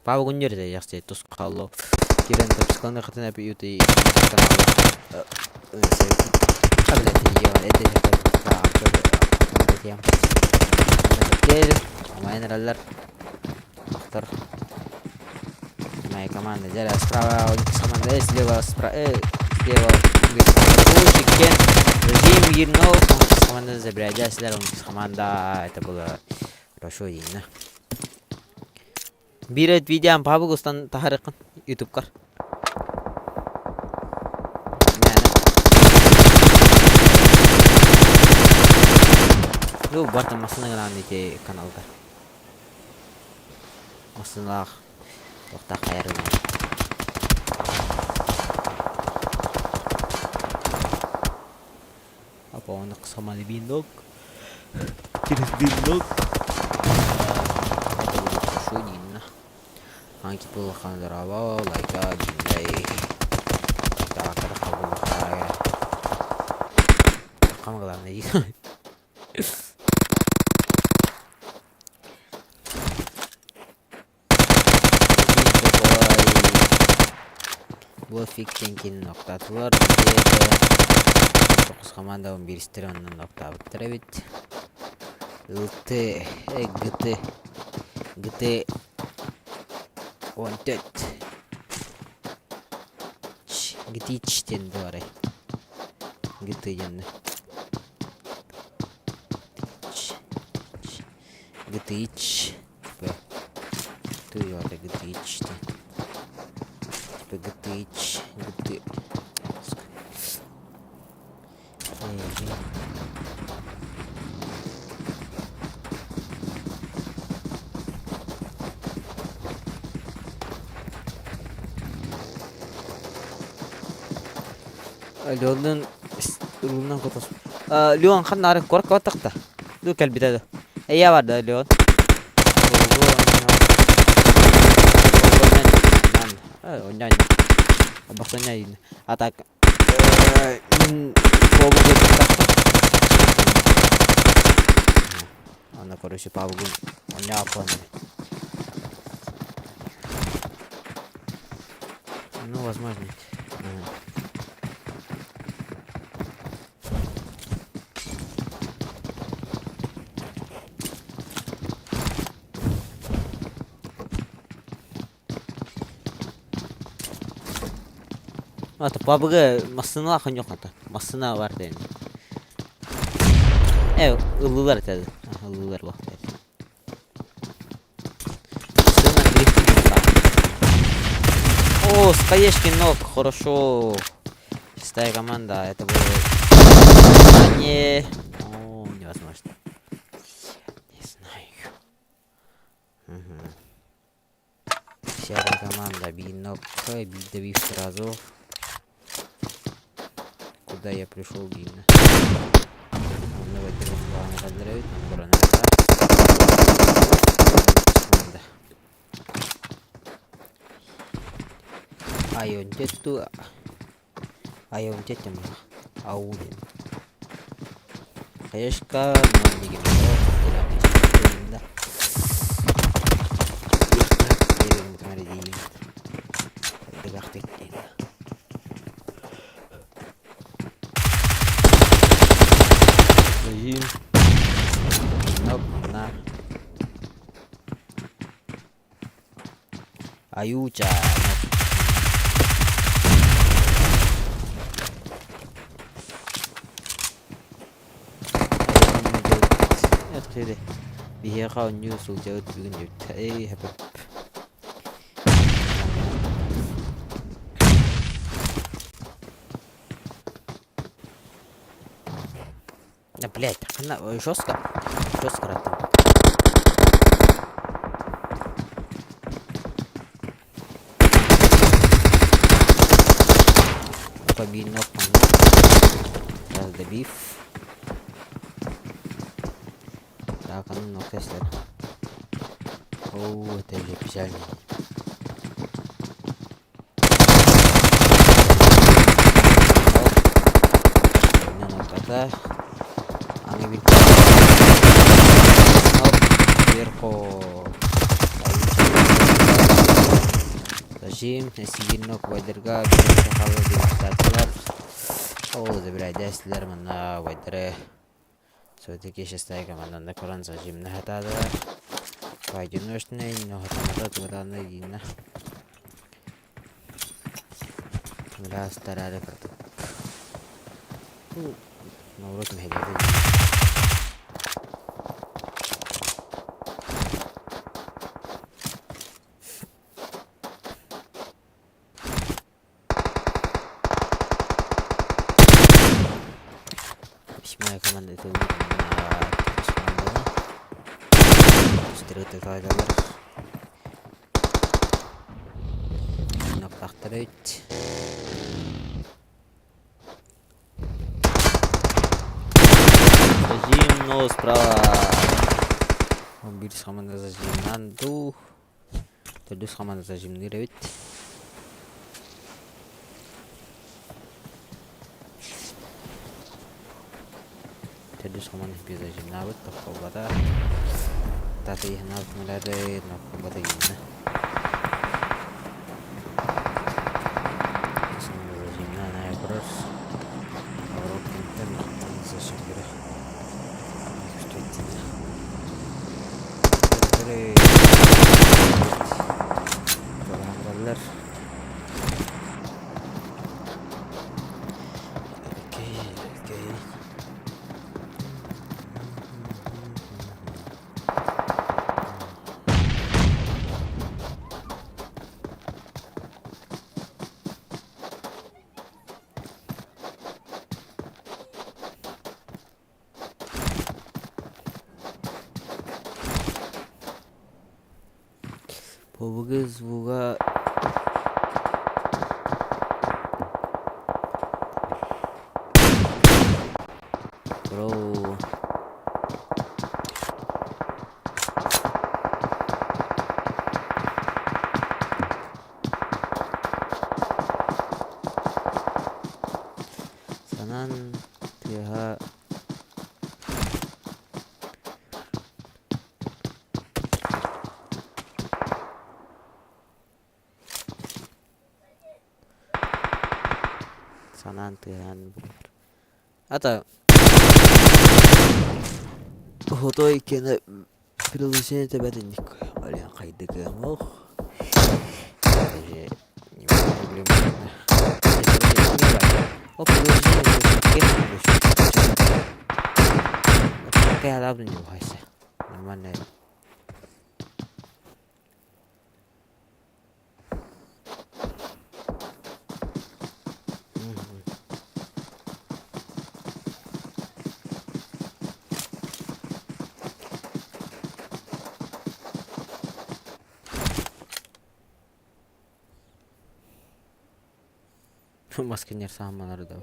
Павы гонюғырды яқсы тұс қалу. Керен тапсықланды қытын әпі үйті каналы. Қабілетін еуан әді жақтар. Майнералар. Ақтар. Моя команда. Жара справа команда. Слева справа. Слева Кен, режим Ернов, команда Забрядяслер, команда, это было хорошо видно. Бирет видео Павловстан Тахарыкан YouTube кар. Ну, бартам масыныңан ете каналга. Масынлах тоқта қайырын. Он самали биндок. Через биндок. Это будет хорошо видно. Анки было хандарава, лайка, гиндай. Так, это было хая. Кому главное? Вот фиктенькин ноктатылар. Тоқыз команда 11 стероннан ноқта бітірі GT 14 GT 4 дұрай GT енді GT 4 tuyuyordu GT 4 GT 4 Leon'un ürününden kutusu. Leon kan narik kork vatakta. Du kalbide de. Ya var da Leon. Ondan. Baksana yine. Atak. Kovu geçti. Она, короче, Павлу. Он не оформлен. Ну, возможно. Ата бабыга масына акын жок ата. Масына бар дейм. Ылылар тәді. Ылылар бак тәді. Масына дрифтинг. О, Скаешкин ног, хорошо. Шестая команда, это будет... Не... О, невозможно. Не знаю. Десятая команда, бинок, добив сразу. Куда я пришел, видно. Давайте раздрывать, нам команда. Айон тету. Айон тетем. Аудин. Хаешка, но не гибридов. Да. Теперь мы смотрим. Это как ты. Зажим. Оп, на. Аютя. Thế vì hệ không như số chơi từ nhiều thế hợp блять, она жестко рата. Побильно, добив. Так, а ну Теслер. О, это же печально. Сверху. Зажим, сигинок, вайдерга, о, забирай десятлер, мана вайдере. Все-таки шестая команда Коран зажим на хатада. Пойденочный, но хатамата туда найдена. Бля, старая рекорд. На урок не ходил. Восьмая команда это Стрелы кайдалар. Нактактырыйт. Зажим, но справа. Бир команда зажимнан дух. Төрдүс команда зажимни ребит. Төрдүс команда без зажимнабыт. Топколбада. Tadi hendak mulai dari nak kembali gimana? Semua gimana naik terus. Kalau kita nak sesuatu kira. Dari $1. Oke. Побыгыз буга бро санан тыга Санантыган это худой кино приложение тебя никакое блин кайдыгы мох даже не проблема Hop kayak ada nih guys. Mana? Maskeler sahmaları da.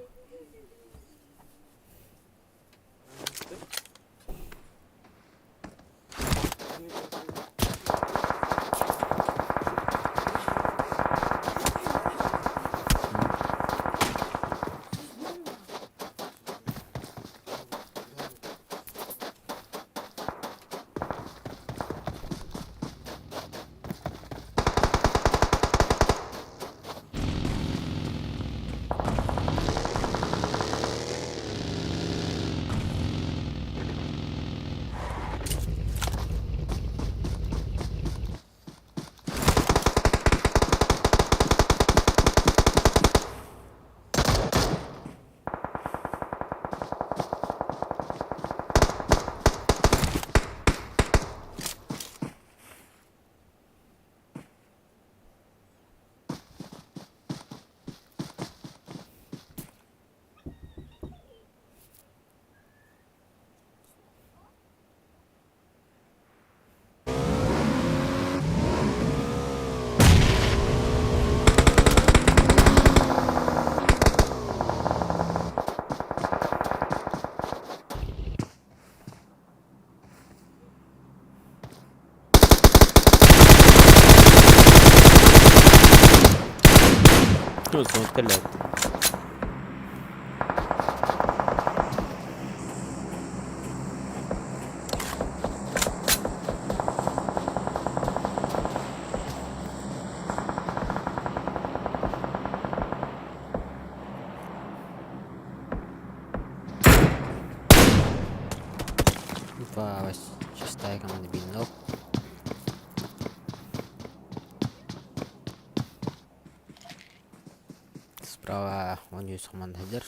Son telet. Шестая команда Бинок. Справа он есть команда Хедер.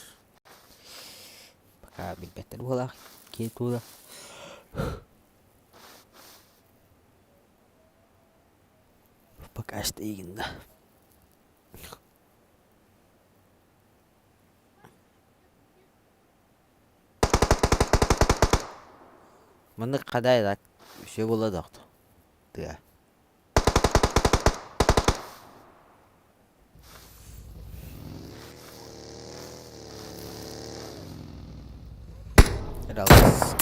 Пока бигбеттер бола. Кет бола. Пока что игнда. Мында кадай да şey болады акты. Тыга. Ралас.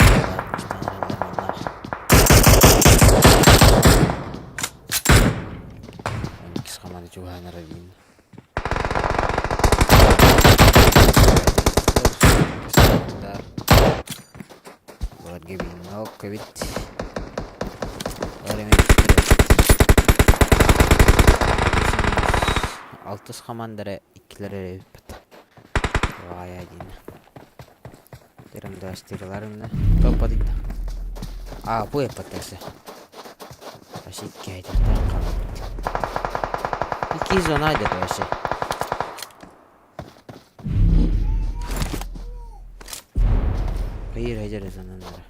Кис команда Жугана Равин. Вот гибин ног вит. Altız komandara ikilere bit. Vay adine. Derim dastırlarımda topladık da. Bu yapatası. Aşık kaydı da kaldı. 200 onaydı bu şey. Hayır hayır zananlara.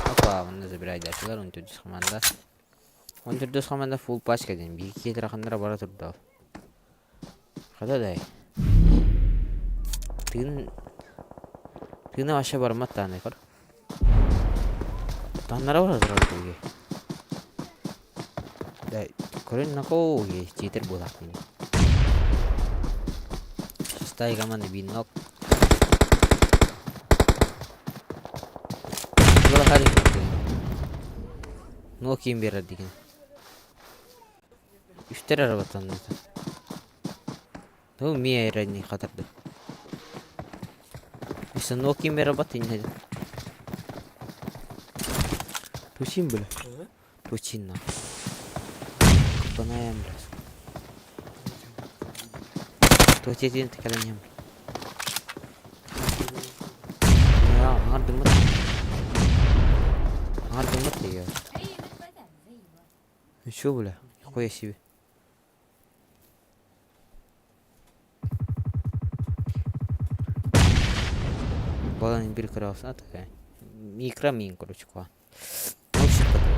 Hoppa bunda da bir aydaşlar 14 komanda. 14 komanda full patch kadın. Bir iki rakımlara bara turdu al. Kada day. Tığına aşağı barmat tane kar. Tanlara var azra koyuyor. Day. Koren nako ye cheater bolak ni. Stay команда Бинок. Gol hari ini. No kim berar dikin. Üstler arabadan da. No miye erani khatarda. İşte no kim berar batın ne? Tuçin böyle. Tuçin na. Banayam biraz. Tuçin tekalanıyam. Ya hardım mı? Hardım mı diyor. Şu böyle. Koy себе. Баланың бір кірауысына такая. Микромин, короче, ква. Носик такой.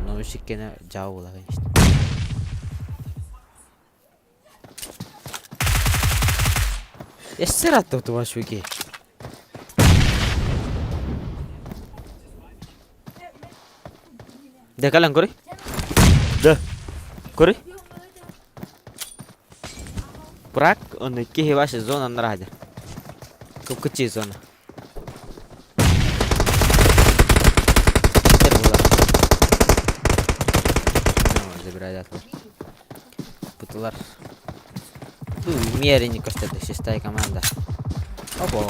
Носик кені жауы болаған işte. Эстер атты ұты баш өке. Да, калан көрі? Да. Көрі? Бірақ, оны кеге башы зонаны рады. Көп күтчей зона. Забирай атла. Путылар. Мерени көрсетті, шестая команда. Опо.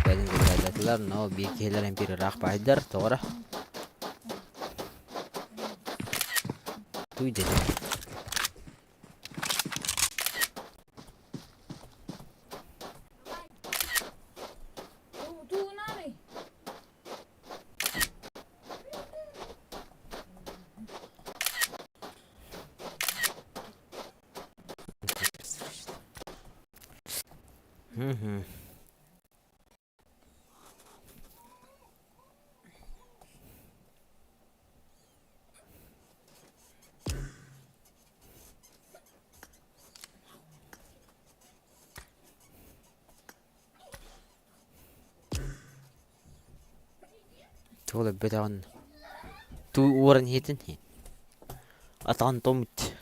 Бәдін забирай атылар, но бекелерін бірі рақ байдар, тоғыра. Туй деді. Tuolle beton. Tu uoren hiten hin. Atan tomit.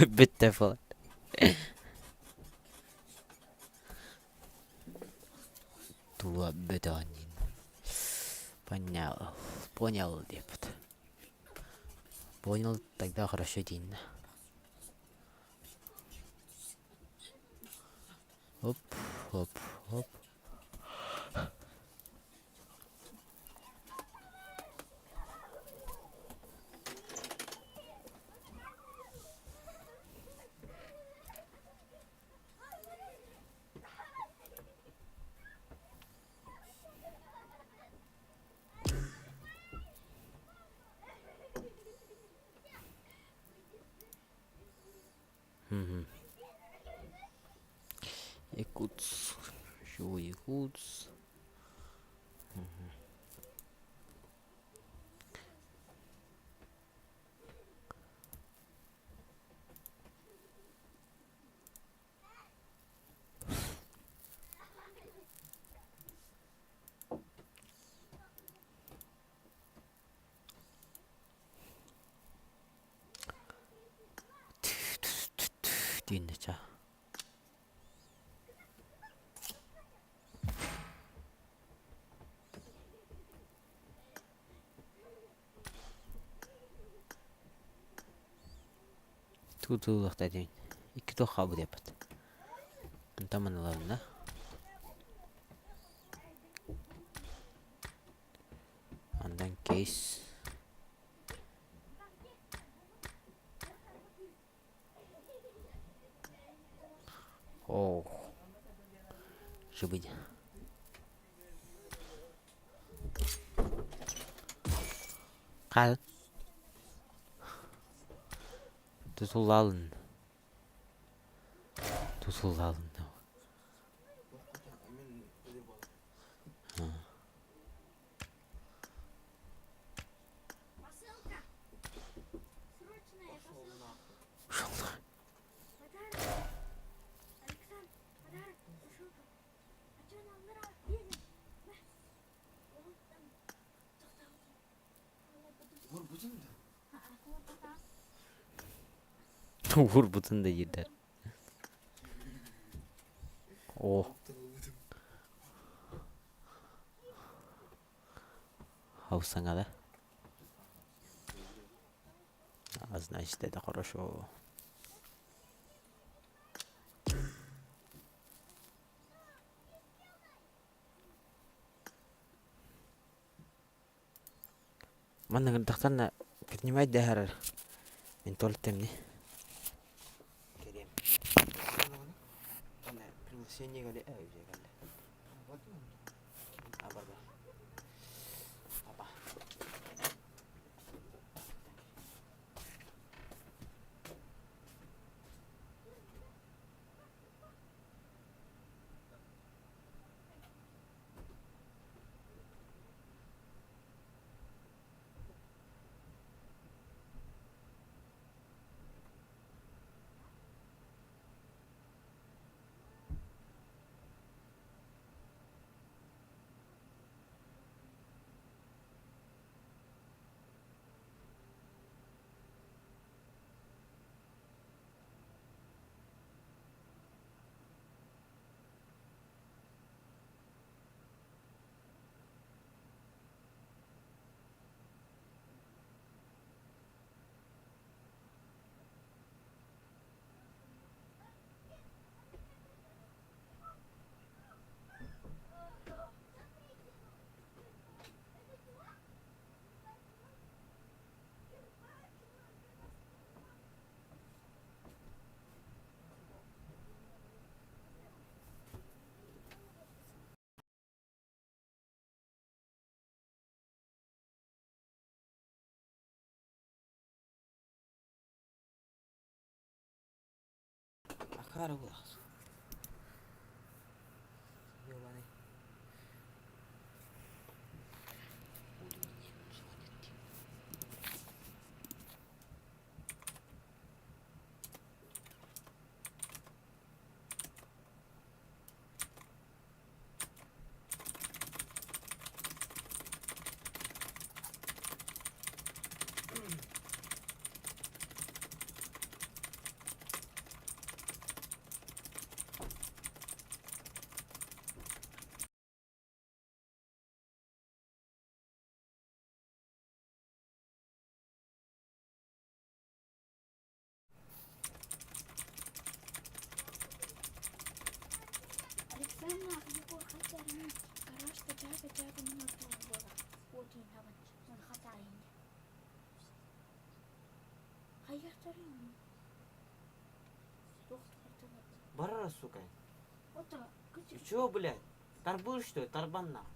Bitte för. Tuolle betonin. Понял, депт. Понял, тогда хорошо день. Оп, оп, оп. Якутс. Шо якутс. Диннеча. Тут улақтаден. Екі тоқ қабы депат. Таман аларым да. Андан кейс. Оу. Жыбыды. Қал. Tutullalın. Tutullalın. Vur butun da gider. Oh. Hausanga да? А значит, это хорошо. Mana дақтарына принимать дәһәр. Мен толып темне. Керем. Ана приглашениеге де әйе geldi. Абарда. Апа. Карабулас. Ёбаный. Александр его хотя не карашта жага нема тула. Очень хаван. Он хатайын. Хаяхтарын. Доктор. Барара, сука. Вот так. Ты чё, блядь? Торбуешь, что ли? Торбан нахуй.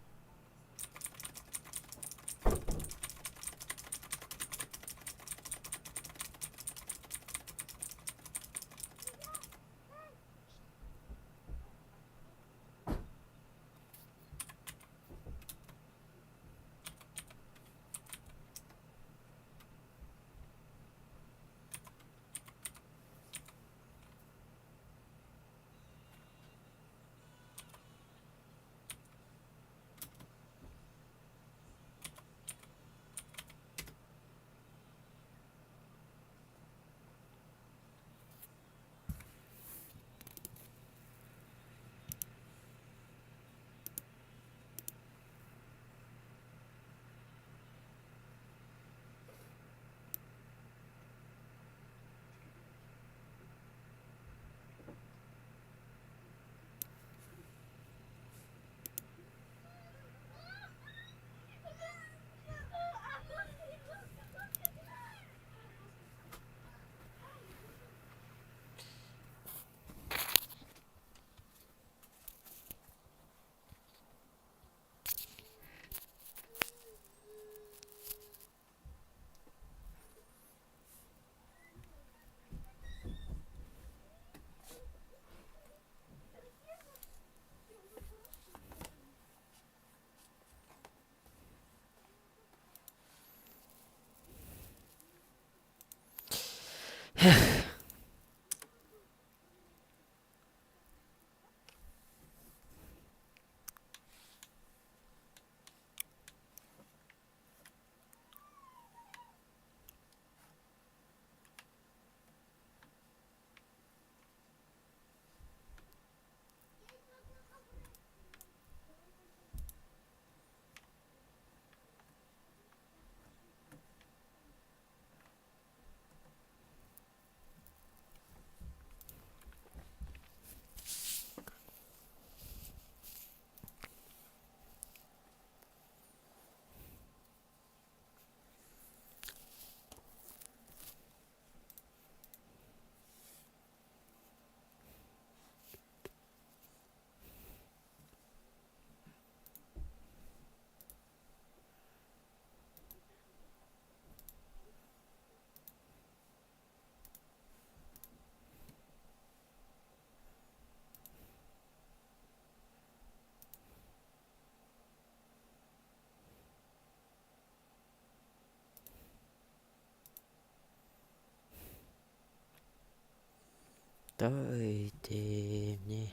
Дайте мне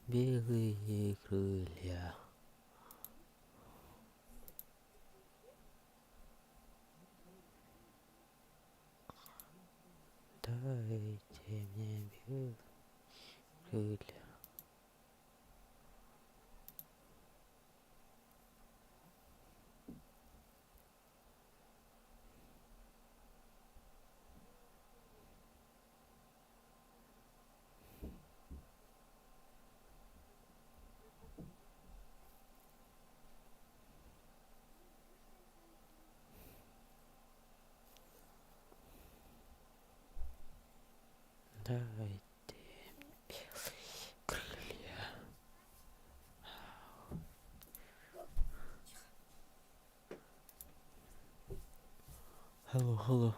белые крылья. Дайте мне белые крылья. Дайте крылья. Hello, hello.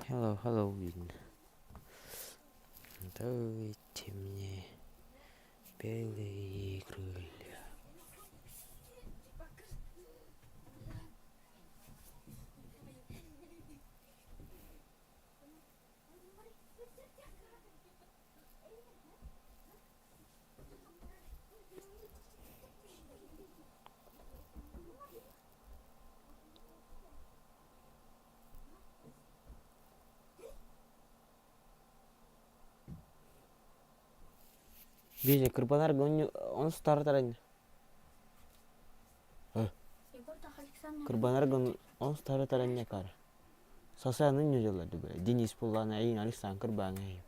Hello, Halloween. Дайте мне белые крылья. Беже кырбанар гоню он стартаран. Егор так Александр. Кырбанар гон он стартаран не кар. Сосанын нюжала дубе. Денис Пулана и Александр Кырбаны.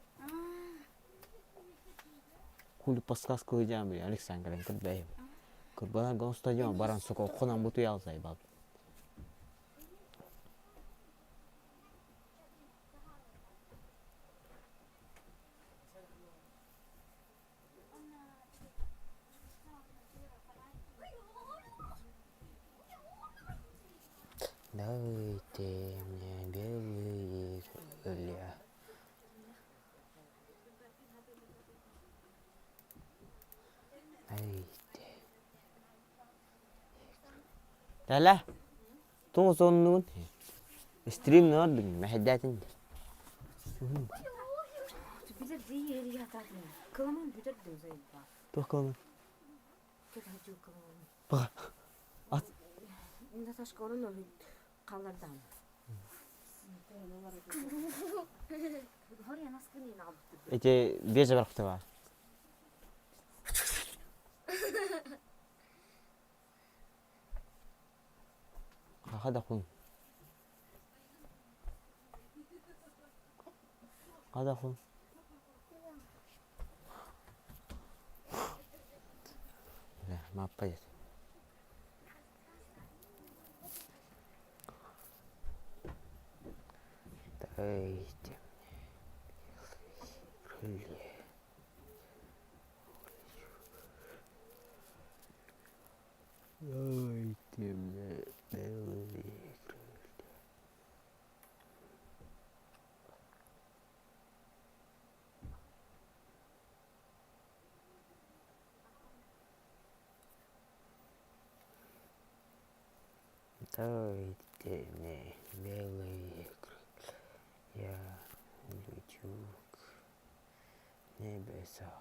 Хули подсказку идем, Александр Кырбаев. Кырбанар гон стадион баран соко конан буту ялсай бал. Дайте мне белые крылья. Дайте. لا توصلون ستريم نورد محدات انت Bize değil ya tabii. Kılamam bir de dozayım bak. توكل Kek hacı kılamam. بقى Bunda taş kolun olur kallardan. Har ya nasıl ne yaptı? اجي بيجي برفت بقى هذا اخوي هذا اخوي لا ما بيت دايتي крылья дайте мне белые крылья дайте мне белые крылья я лечу к небесам.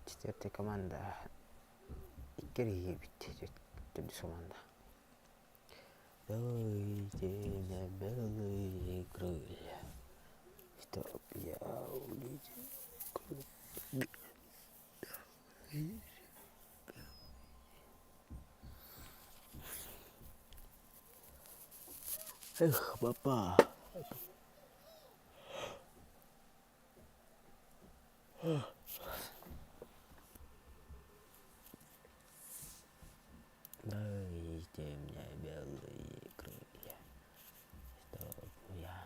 Четвертая команда Икерии бит команда. Дайте мне белые крылья, чтоб я улетел. Эх, папа. Дайте мне белые крылья, чтоб я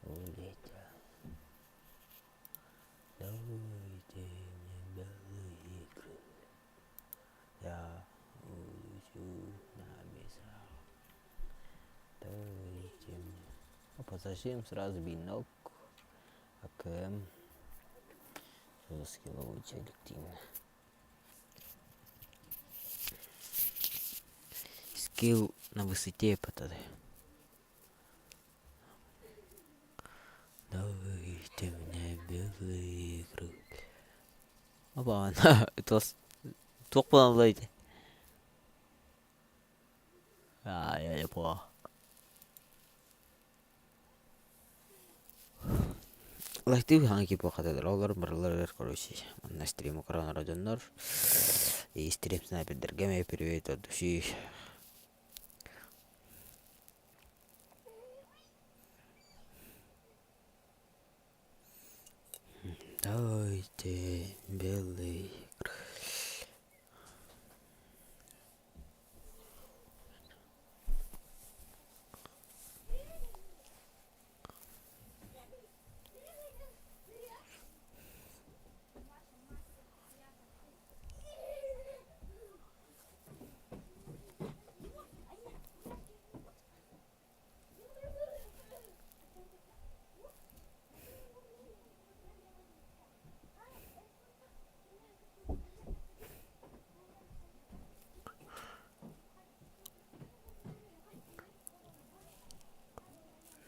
улетел. Дайте мне белые крылья, я улечу на небеса. Дайте мне. Опа, зачем сразу бинок? АКМ. 6-киловый коллективно. Скилл на высоте потады. Дайте мне белые крылья. Опа, это тоқ болан лайды. Я понял. Лайктыг ханги по хатад олар барлар короче. На стриму крана радионор. И стрим снайпердерге ме привет от души. Дайте белый.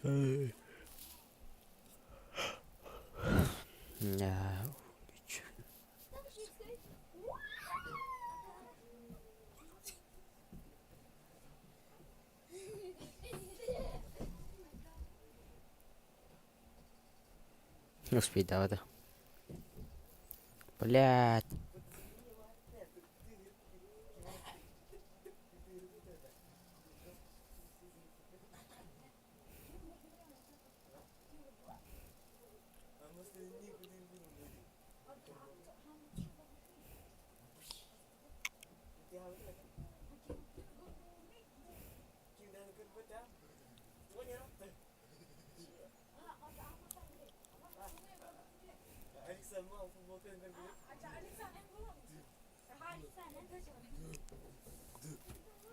Ya. Не успеть, да, это. Блять.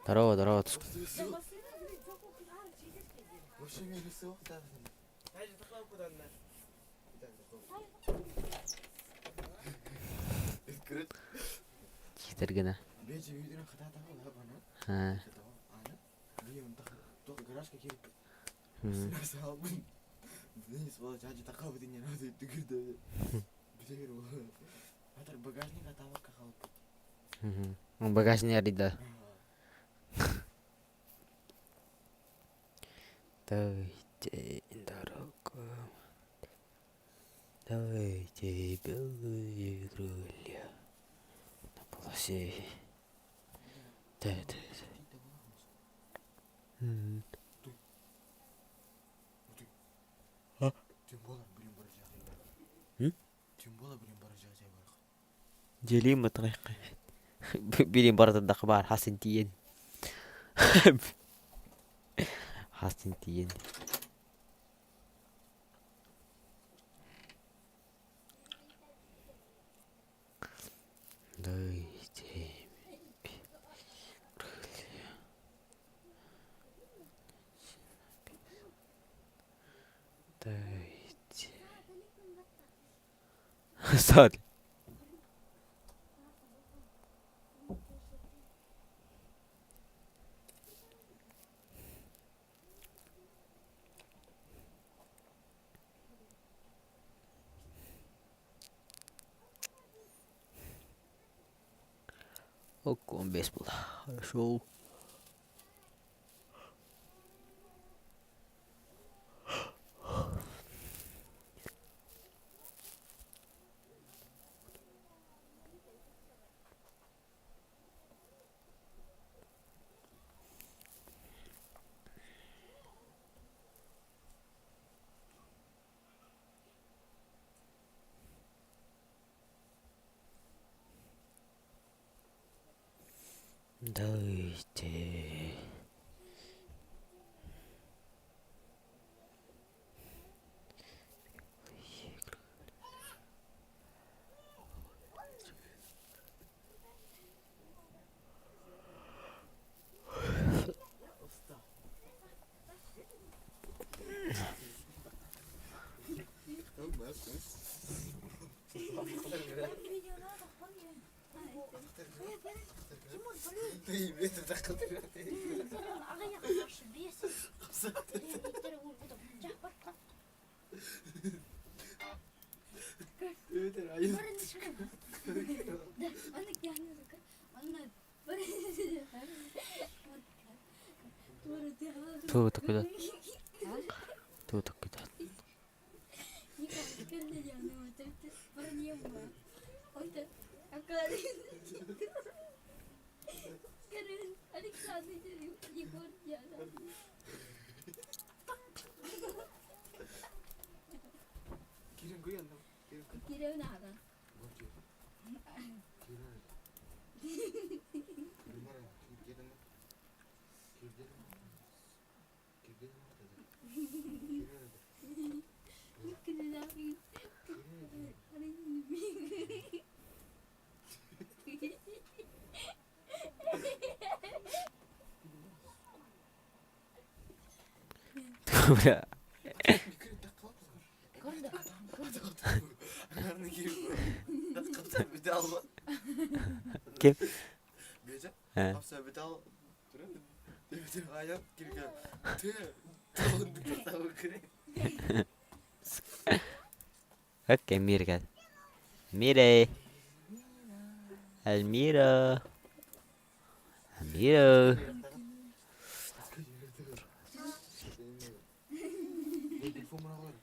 Здорово, здорово. Вообще не рисовал, да. Hayır, takal buradan da. Bir tane takal. Читер гына. Бече видео хата такал да бана. Ha. Ана. Бием такал. Только гаражка келип. Мгм. Сал бун. Не свала жажы такал бидин надо тигирде. Билер ол. Атар багажник аталып калып. Мгм. Он багажник арида. Давайте дорогу. Давайте белые крылья на полосе. Да. Мгм. Тем более билем бар жагы. Тем более билем бар жагы бар. Делим отрык. Билим барды да бар хасын тиен. Хасын тиен. Дайте крылья. Дайте. Сад. Окон без было. Хорошо. Дайте. Ты это такал. Ағайға қаршы бес. Еттері ол бұда жақпатқа. Evet, hayır. Бірінші шыққан. Аны кәнізі. Аны бірінші. Кто такой? Кто такой? Kirin koyan da. Kirev nada. Бля. Kim? Biasa? He. Hapsa betal. Ayam kirga. Tı. Tahu keren. Oke, Mir kan. Mire. Almira. Almira. Telefon bana var.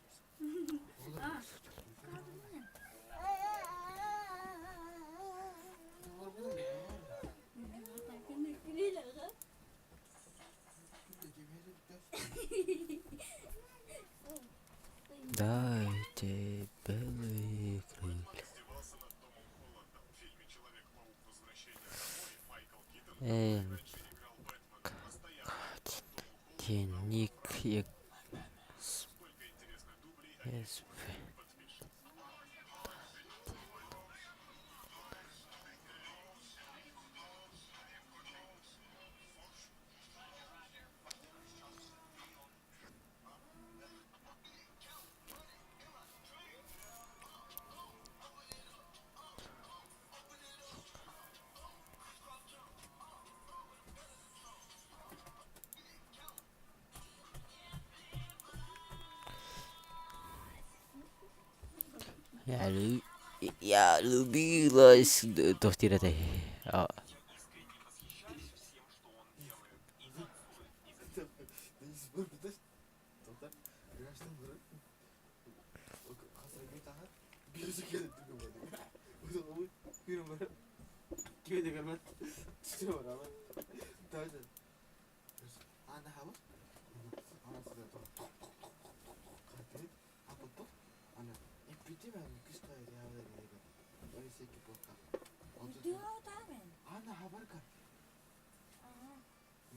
Дайте белый крылья. Денег я любилась до втирate. Deniz spor bitir. Tohtar. Güneşten vurur. Kasaya bir tahar. Gözü gelip duruyor. Bu da olur. Bir numara. Kime de gelmez. Tutuyor var ama. Daha güzel. Ana hava. Ana sıra tok tok tok tok tok tok tok. Kalkıyor. Apa tok. Ana. Bitti mi? Kız kaydı ya. Öyle seki portal. Ana haber kar.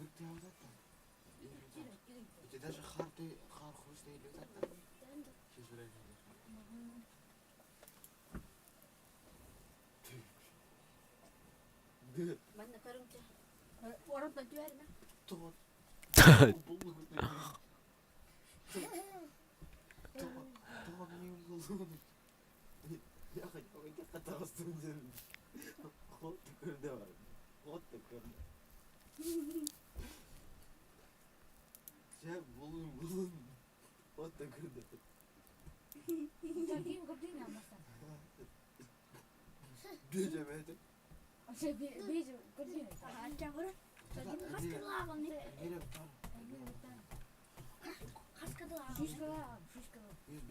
Bitti ya zaten. İşte даже хар хрустя или так. Сейчас вроде. Ben de karınca. Orada diyor ne? Tot. Tot ne oldu? Ya o kata astınca. Hot kırdı var. Hot kırdı. Ya bulun. Hot kırdı. Takayım kapıyı yapmasın. Diyeceğim evde. Şey bir kapıyı. Anca vurur. Takayım kaç kadar lan ne? Nereye tutar? Kaç kadar? Шишка. Yüz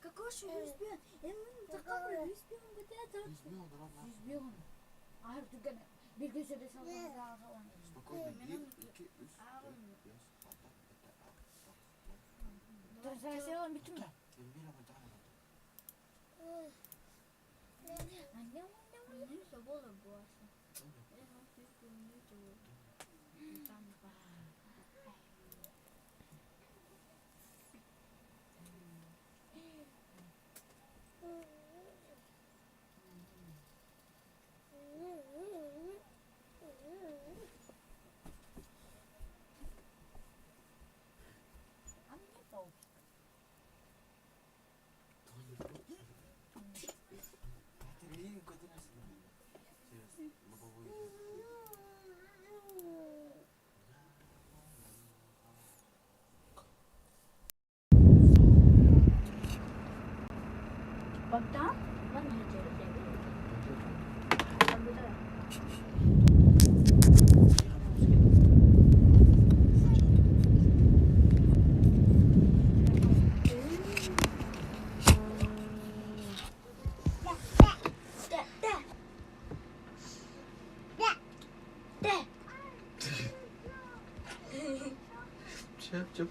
Какой же избьем? Такой избьем вот это. Избьем. А ты гад, bir köşede sallanacağız falan. Спокойно. 1, 2, 3, 4, 5, 6, 7, 8. Dur sen seviyorum bütün mü? Annem neyse olur bu aslında. Bak da ben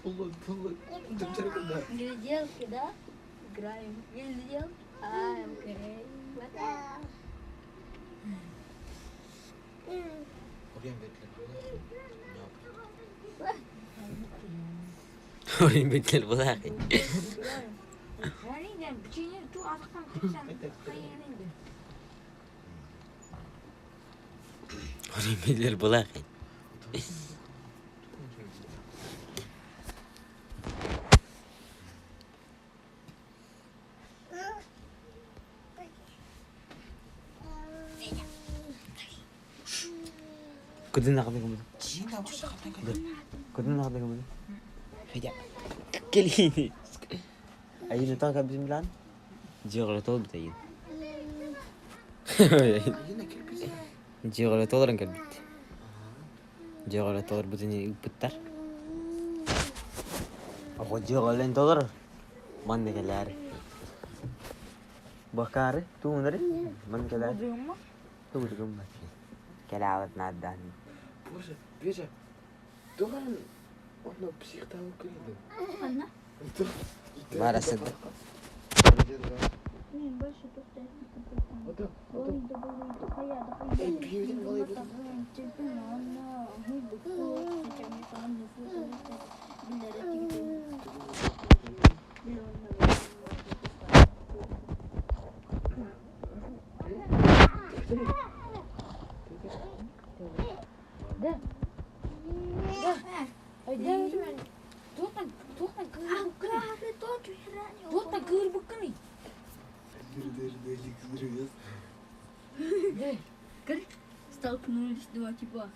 Пулы. Гляделки, да? Играем. Гляделки. Окей. Orayı bekler bu da. Renginden biçimleri tu azıktan kırsan kayırındı. Orayı bekler bu da. Kudin na kami kumada. Чина. كنا ناخذ قبل فجأة كليني أي نطاق بسم الله جيغل طول بتاعين جيغل طول رنك البيت جيغل طول بتني بتر أخو جيغل انتظر ما عندك اللاري بكاري تو نري ما عندك اللاري تو تقوم كلاعة نعداني Боже, Петя, доған оны психтауы келеді. Anne. ما رصد Мен больше тоқтаймын. Ода, Болиды, қаяды, бүйеден қалай болды? Tuottan kylbukkani. Как столкнулись два типа?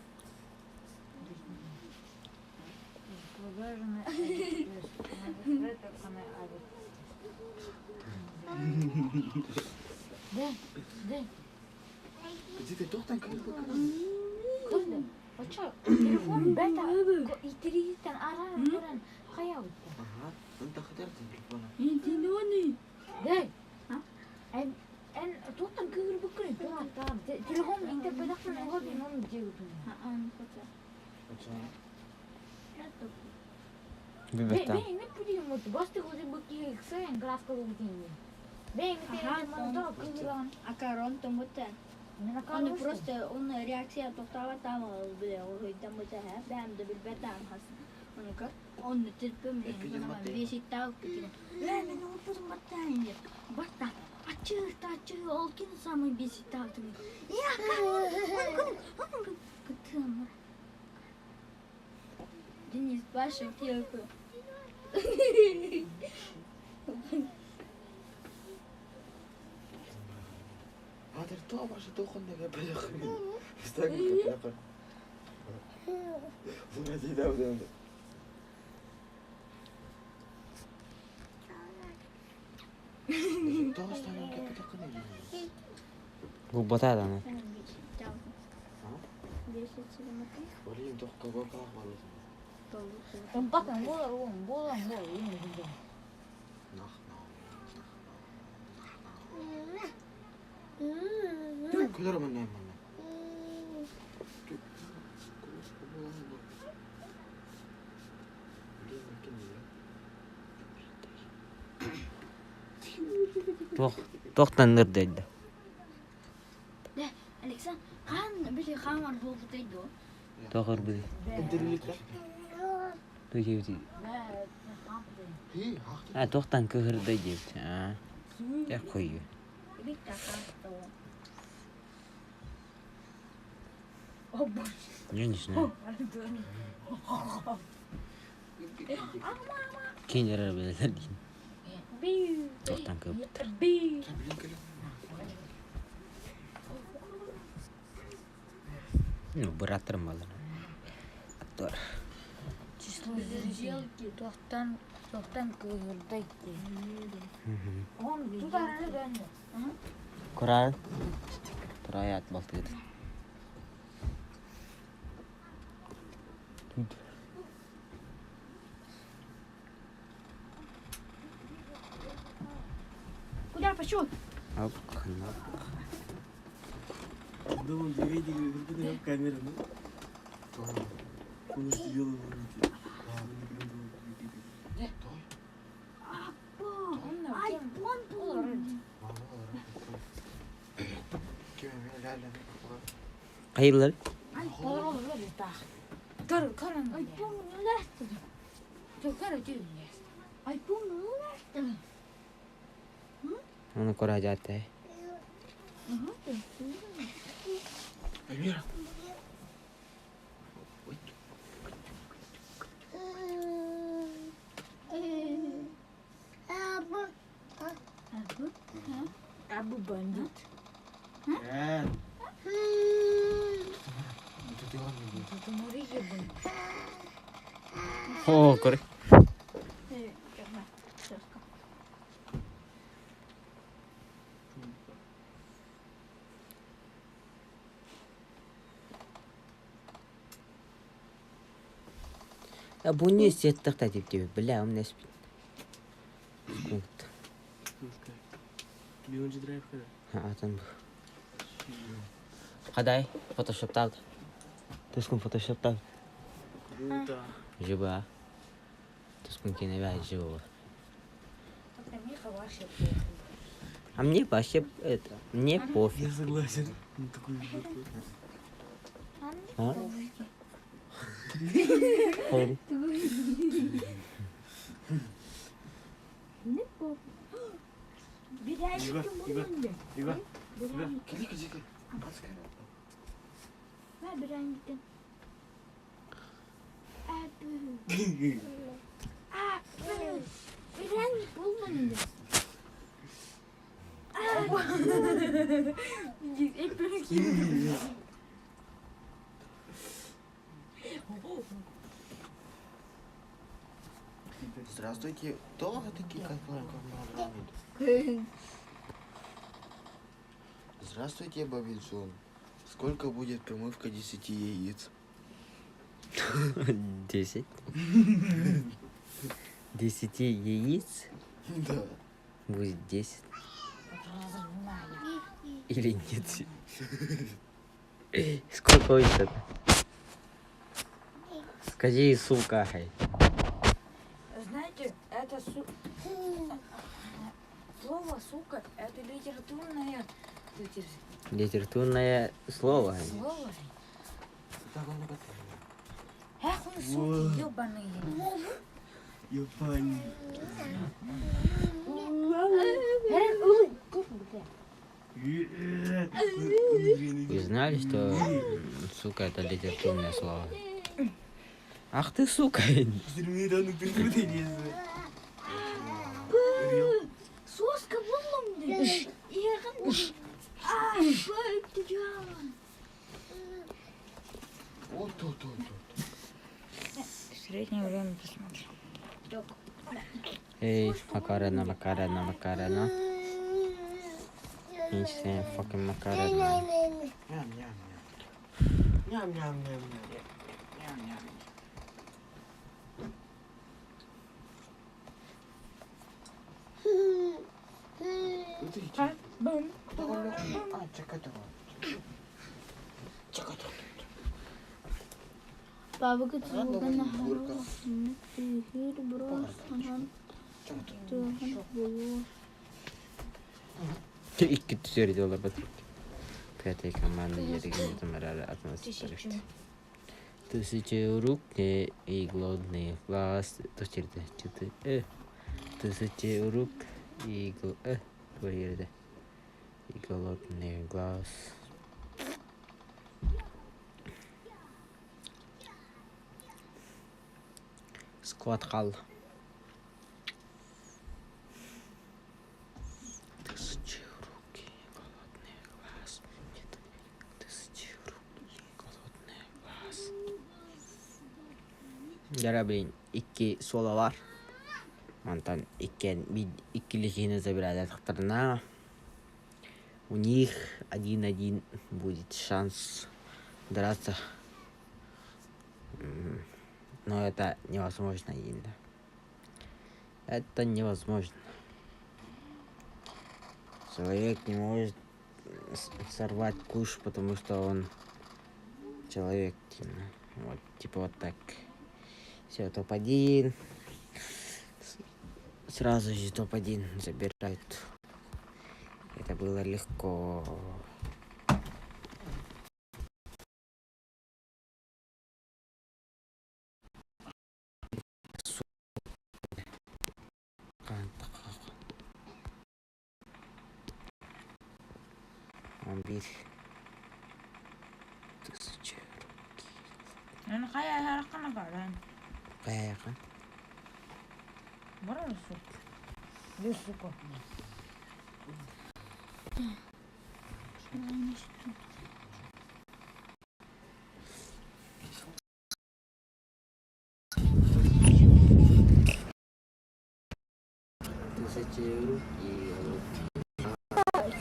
Где ты тоқтан келді? Kızım, açar. Telefon beta itiriyitten aran kaya bitti. Ага, انت خدرت телефона. Интеллённый. Dey. En tuottan kylbukkani tuottan. Telefon inte pedaksan en hodin on jiutun. ببتا Ben ne bileyim o bastı kozu bakıyor sen graska lugini. Ben Ага, ne to kılan. А корон там вот так. Ne Он kadar просто, он реакция тоқтава там, бля, ой, там вот так, бәм да бір бәтан хас. Он как? Он терпім, бесик тауып кеткен. Мен ұлпырым баттайын деп. Батта, ачы, ол кен самый бесик тауып. Я, как? Денис Паша, телку. Адыр тоқ башы тоқында кәпәлі қырын. Стагын кәпәлі қыр. Бұна дейді ауданды. Тоғыстанын кәпәлі қырын. قبطات أنا Олейін тоққа бақақ балығы. Empatan bola ini juga. Күлер мұнай мұнай. тоқтан нырдайды Александр, хан били хамар болду дейди о. тоқыр бұды төкеуді тоқтан көхірді деп қойы Биtta хатта о. Oh boş. Я не знаю кейін жарар білер дейін тоқтан көп ну бұратырым алыр аттар Желки. Tohtan kıyıldaydı. Onu tutarını döndü. Kur'an Turayat baltıydı Куда пошел? Оп, қанат Думаю, дивейді көрді камераны. Конuştu yolu var. Ай, вон был. қайырлар Ay doğru böyle ta. Karın. Ay bunu lastik. Çok karı değil. Ай, bunu lastik. оны көре жатты Амира. Abu bandit. Тут море ебаное. О, көрі. Жакна. Саска. Bu ne settiqta deb deydi. Бля, у меня спит. Бионжи драйв қара. Атан. Қадай? Фотошопталды. Түскін фотошопталды. Круто. Жиба. Түскін кене бәрі жиба. Это Миха вообще плохо. А мне вообще это, мне пофиг. Я согласен. Ну такой же. А? Hayır. Ne bu? Bir İba, aylık İba, bunun da. İba. Bir İba. aylık. Kedi kedi. Ver bir aylık. Abi. Abi. Bir aylık bulmanın da. Hepimiz gibi. Здравствуйте. Долго такие, как программы? Здравствуйте, Бабинсон. Сколько будет промывка 10 яиц? 10. 10 яиц Да. будет 10. Или нет? Сколько будет это? Скажи, сука. Знаете, это слово сука, это литературное Литературное слово. слово. Так он Эх, он суки ебаные. Я понял. Вы знали, что сука это литературное слово? Ах ты сука! Soska buldum dedi. Yarın. Ah, böyle can. Вот тут. Среднее время посмотрим. Эй, Макарена. Insane fucking Macarena. Ням-ням-ням. Ням-ням-ням-ням. Ням-ням. Смотрите. А, чакатова. Baba götürdü bana. Бурка. Hür bros. İki tüzeri de olabilir. Пятая команда едет Марара атмосферы. Тысячи рук и голодный глаз. Тысячи рук и голодный глаз. Сквад хал. Тысячи рук и голодный глаз. Тысячи рук и голодный глаз. Жарабин, iki sola var. Антон ikkilикini забирает вторая. У них 1-1 будет шанс драться. Но это невозможно, Инда. Это невозможно. Человек не может сорвать куш, потому что он человек. Вот, типа вот так. Все, топ-1. Сразу же топ-1 забирают. Это было легко. Он бит. Тысяча руки. أنا خايف هرقنا قاعدين. Поехали. برا السوق. ليه السوق؟ Тысячи рублей.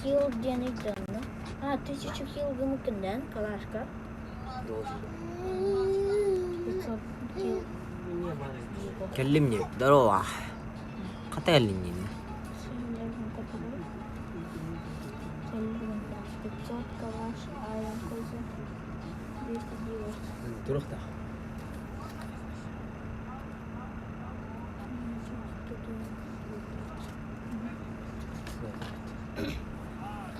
Хил денег дано. 1000 хил гымыкындан калашка. Должен. 500 хил. كلمني دروح قتلني 500 калаш, айран койса 200 дилар. تروح ده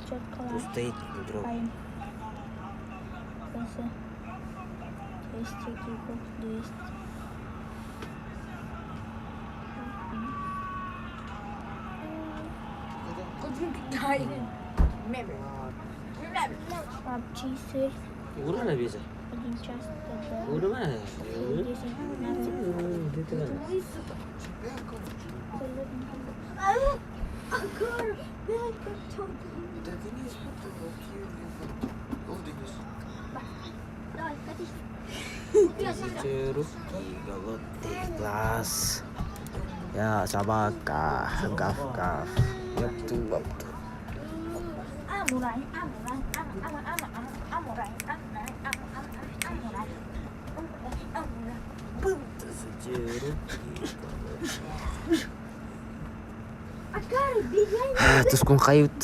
500 калаш. стоит друг Айм. Койса 200 кипов, 200. PUBG сыр. ورنا بيزا 1 час тогда. ورنا 10, 15. Да Денис, Денис. Давай, катись. Тысячи рублей голодный глаз. Я собака, гав-гав. Ёпту-бапту. Амурай. Тысячи рублей Тускун кайыт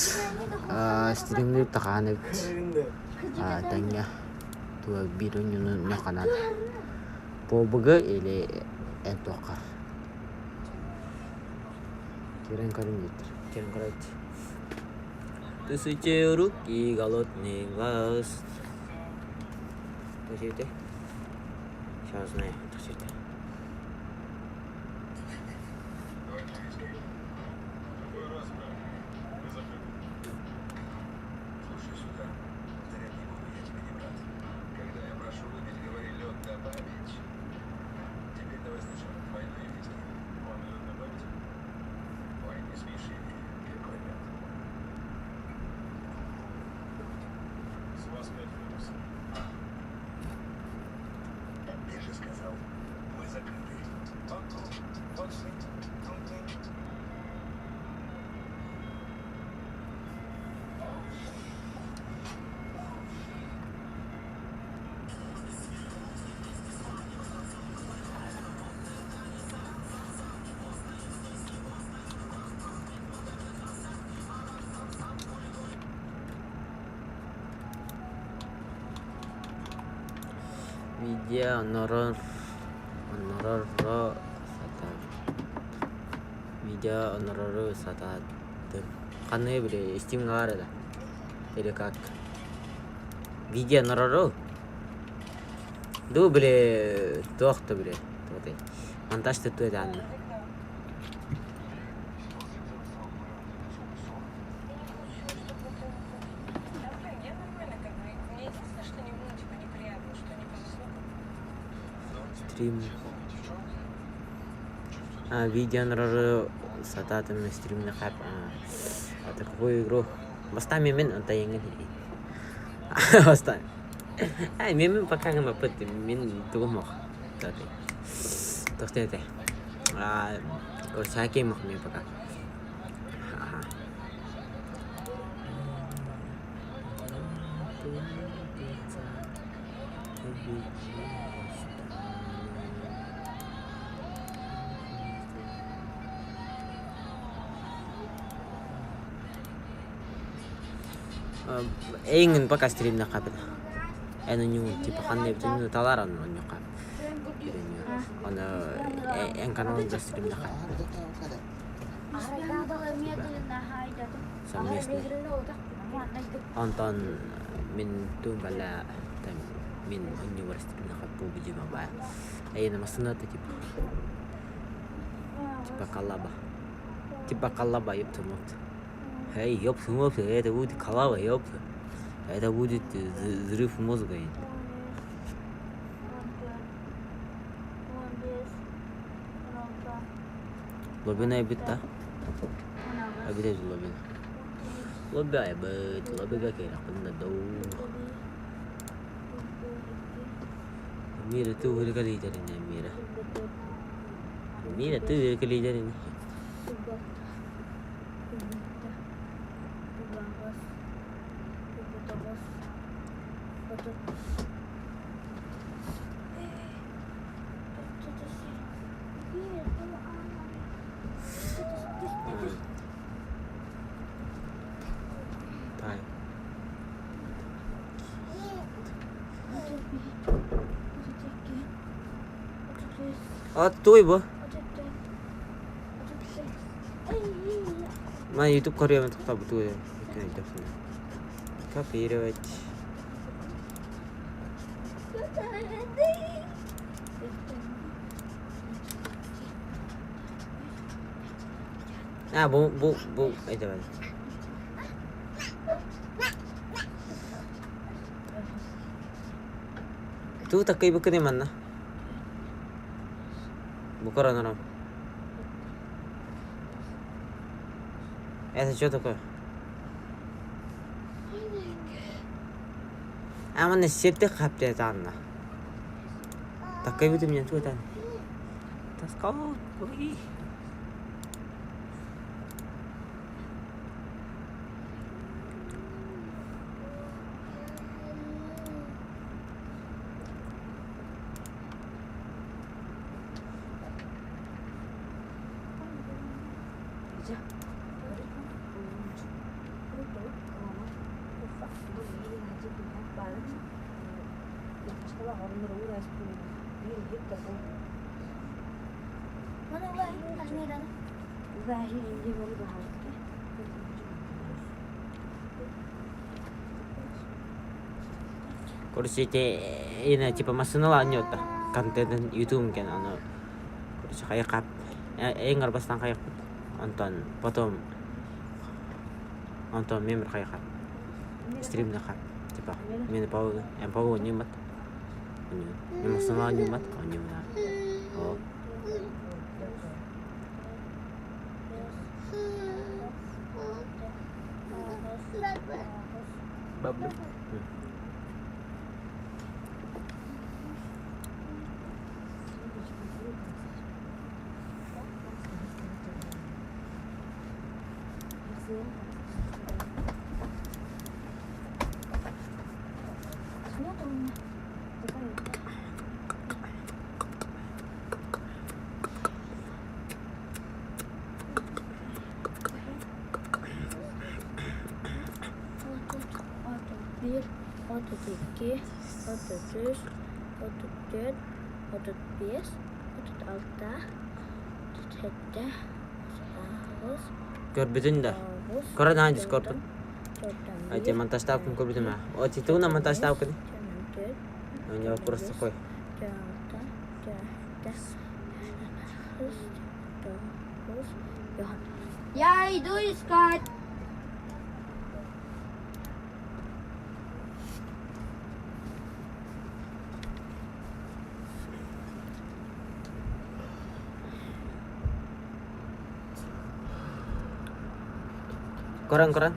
стримдер таханып таңя туа бирөнүн наканат побуга или энтокар керен карайт Тысячи рублей голодный глаз. Тащите? Сейчас знаю, тащите. Видео онорор сатады. Кандай биле стимга бар да. Или как? Видео онорор. Ду биле тохто биле. Тотай. Монтаж тетуе да. Стрим. Видео онорор сататын стримне хап. Это какую игру? Бастами мен антаеңин. Бастами. Мен пока не мапыт, мен тугумох. Тохтете. Короче, мох мен пока. Эйнгин пока стримне хапыт. Эну ню типа кандай бүтүн талар аны нюкап. Аны эн каналында стримне хап. Совместно. Антон мен тунгала мен университетне хап бу видео ба. Эйна масынаты типа калаба ёптумут. Эй, ёптумут, это будет калаба, ёпта. Это будет взрыв мозга. Лобина бит, да? Обидеть лобина. Лобя бит, лобига кера, кunda дау. Мира ты уже лидерин, мира. Мира ты уже лидерин. Tai. Oh, tuh ibu. Mana YouTube Korea mah tak betul ya. Kita hidup sana. Copyright. Ah, bu, itu kan. Tuh tak kayak bukan mana? Bukan orang. Это что такое? А mana сеть хапте танна. Так как будто меня тут тан. Таскал. Ой. Mana wah, Asmira. Zahir ini baru bahas. Короче, ini типа масынала нёта. Контент YouTube kan короче, хайкап. Энгар бастан хайкап. Потом мембер хайкап. Стрим на хап. Типа, мен пау нимат. Мен масынала нимат, нимат. О. Бабу. Bir, 32, 33, 34, 35, 36, 37, 38, Көрбүтүн да. Көрөт ан дискорд. Айти монтажтап күн көрбүтүн ма. О титуна монтажтап күн. Он я просто такой. Я иду искать. Koran.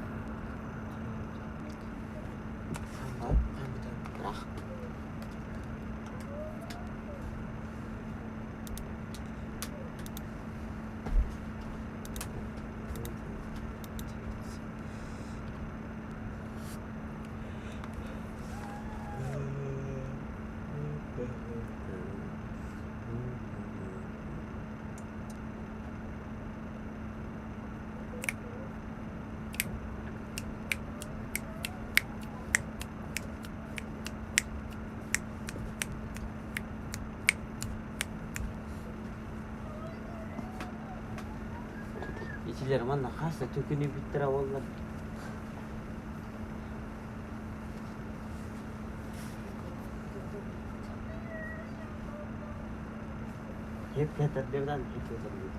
İçiler mana hasta tükünü bittire olmadı. Hep terbiyetten hep terbiye.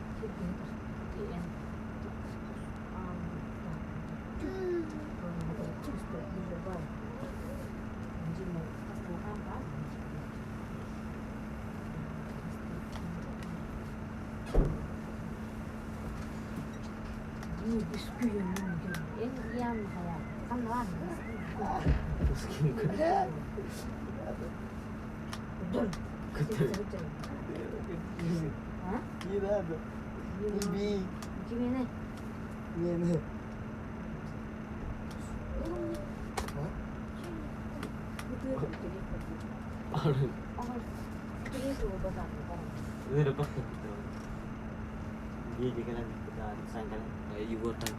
Yang saya kan doang. Betul. Hah? Iya ada. Ibi. Gimana? Iya. Hah? Udah pas tuh. Dia juga nanti kita sayangan ibu orang.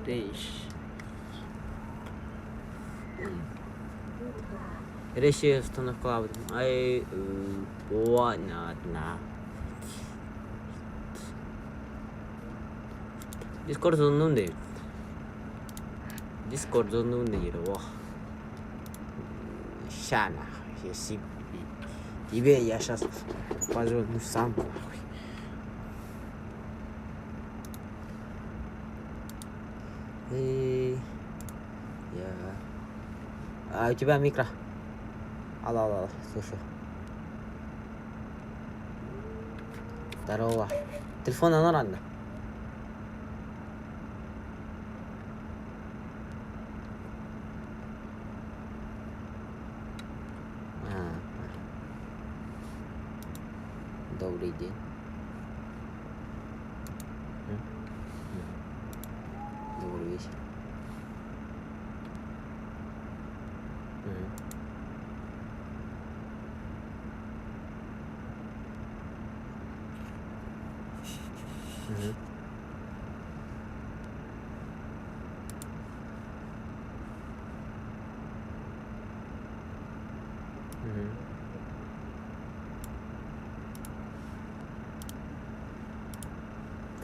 Reish. Реши остановка. Ай, понятно. Discord zonunda. Discord zonunda giro. Шана, если тебе я сейчас позвоню сам. А у тебя микро? Алло, слушай. Здорово. Телефон нормально? Добрый день. Добрый вечер.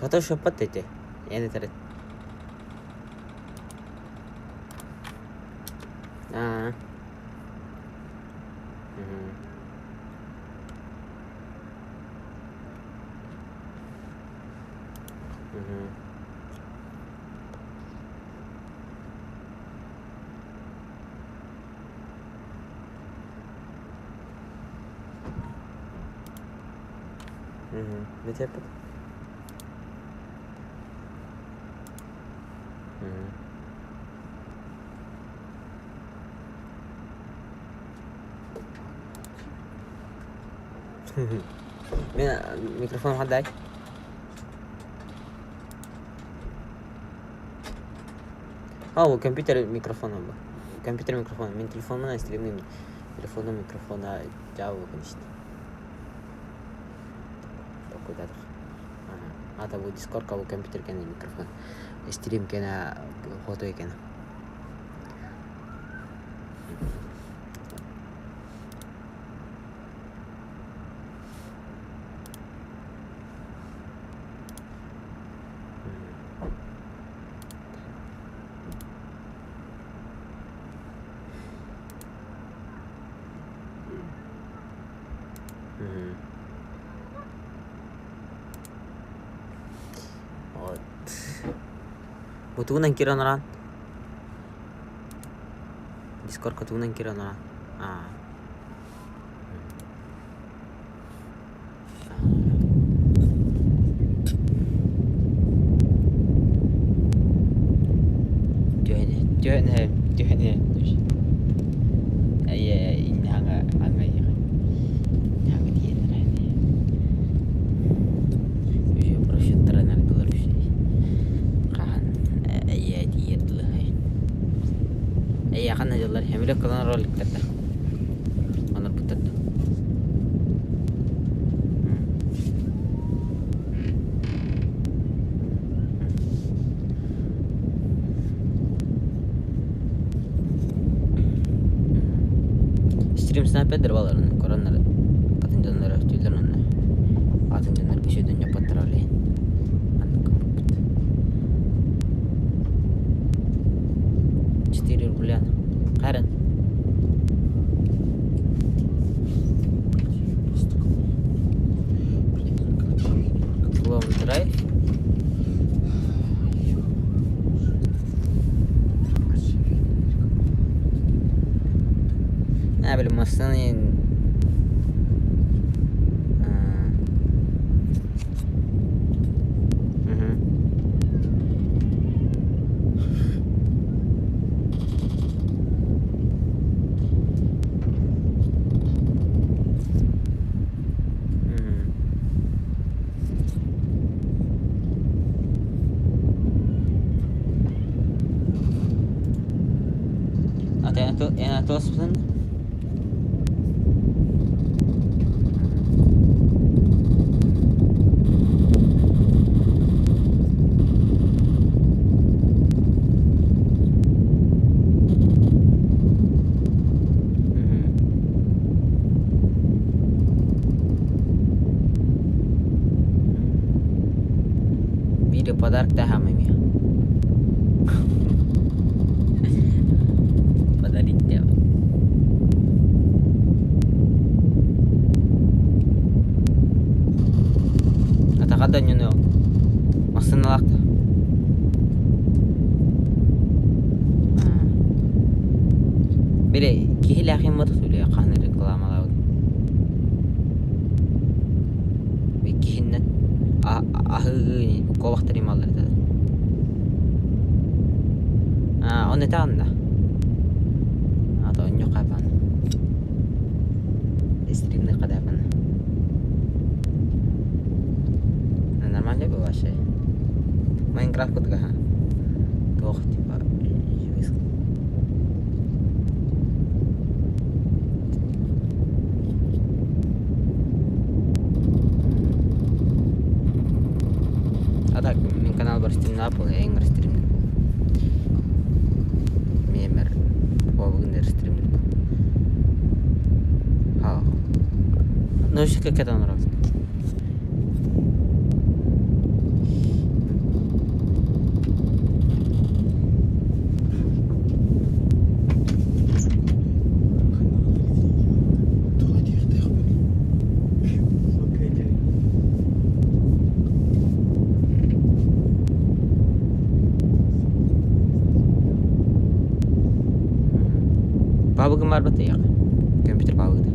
Photoshop ಪತ್ತೈತೆ ಏನಿದ್ದಾರೆ بتهبط مين ميكروفون حد عاي هو كمبيوتر ميكروفون هو كمبيوتر ميكروفون من تليفون انا استلم من تليفون ميكروفون جاو كنشت كده هذا هو ديسكورد كابو كمبيوتر كان الميكروفون استريم كان فوتو كان Butunan kira naran. Discord ketunan kira naran. Join him. Ay ini hanga ya. Hanga dia naran. Yo proses trainer dulu sih. أي خلنا يلا نعمل لك أنا رولك كده أنا بتد ستريم سناب بدر والله كورونا قاتن جنر جلنا قاتن جنر بشي دنيا بطرالين Julian, Karen. Long drive. قبل ما الصيني Артыласың? Видео подарок да маме. Подарить тебе. Атақада нүні масыналақты. Біле, кейлі ақим мұдық сөйле қаны рекламалауды. Кейіннен ahıgı kovaktarı malları da. O ne tağında? Ata on yok kapan. Stream'de kadar bana. Normalde bu var şey. Minecraft kutu ha. Doğru tipa. Jüvis. Ada min kanal berstim apa yang berstim. Member bugün berstim. Ha. Nöşük ketan var. Pabugın var batı ya. Kompüter pabugda.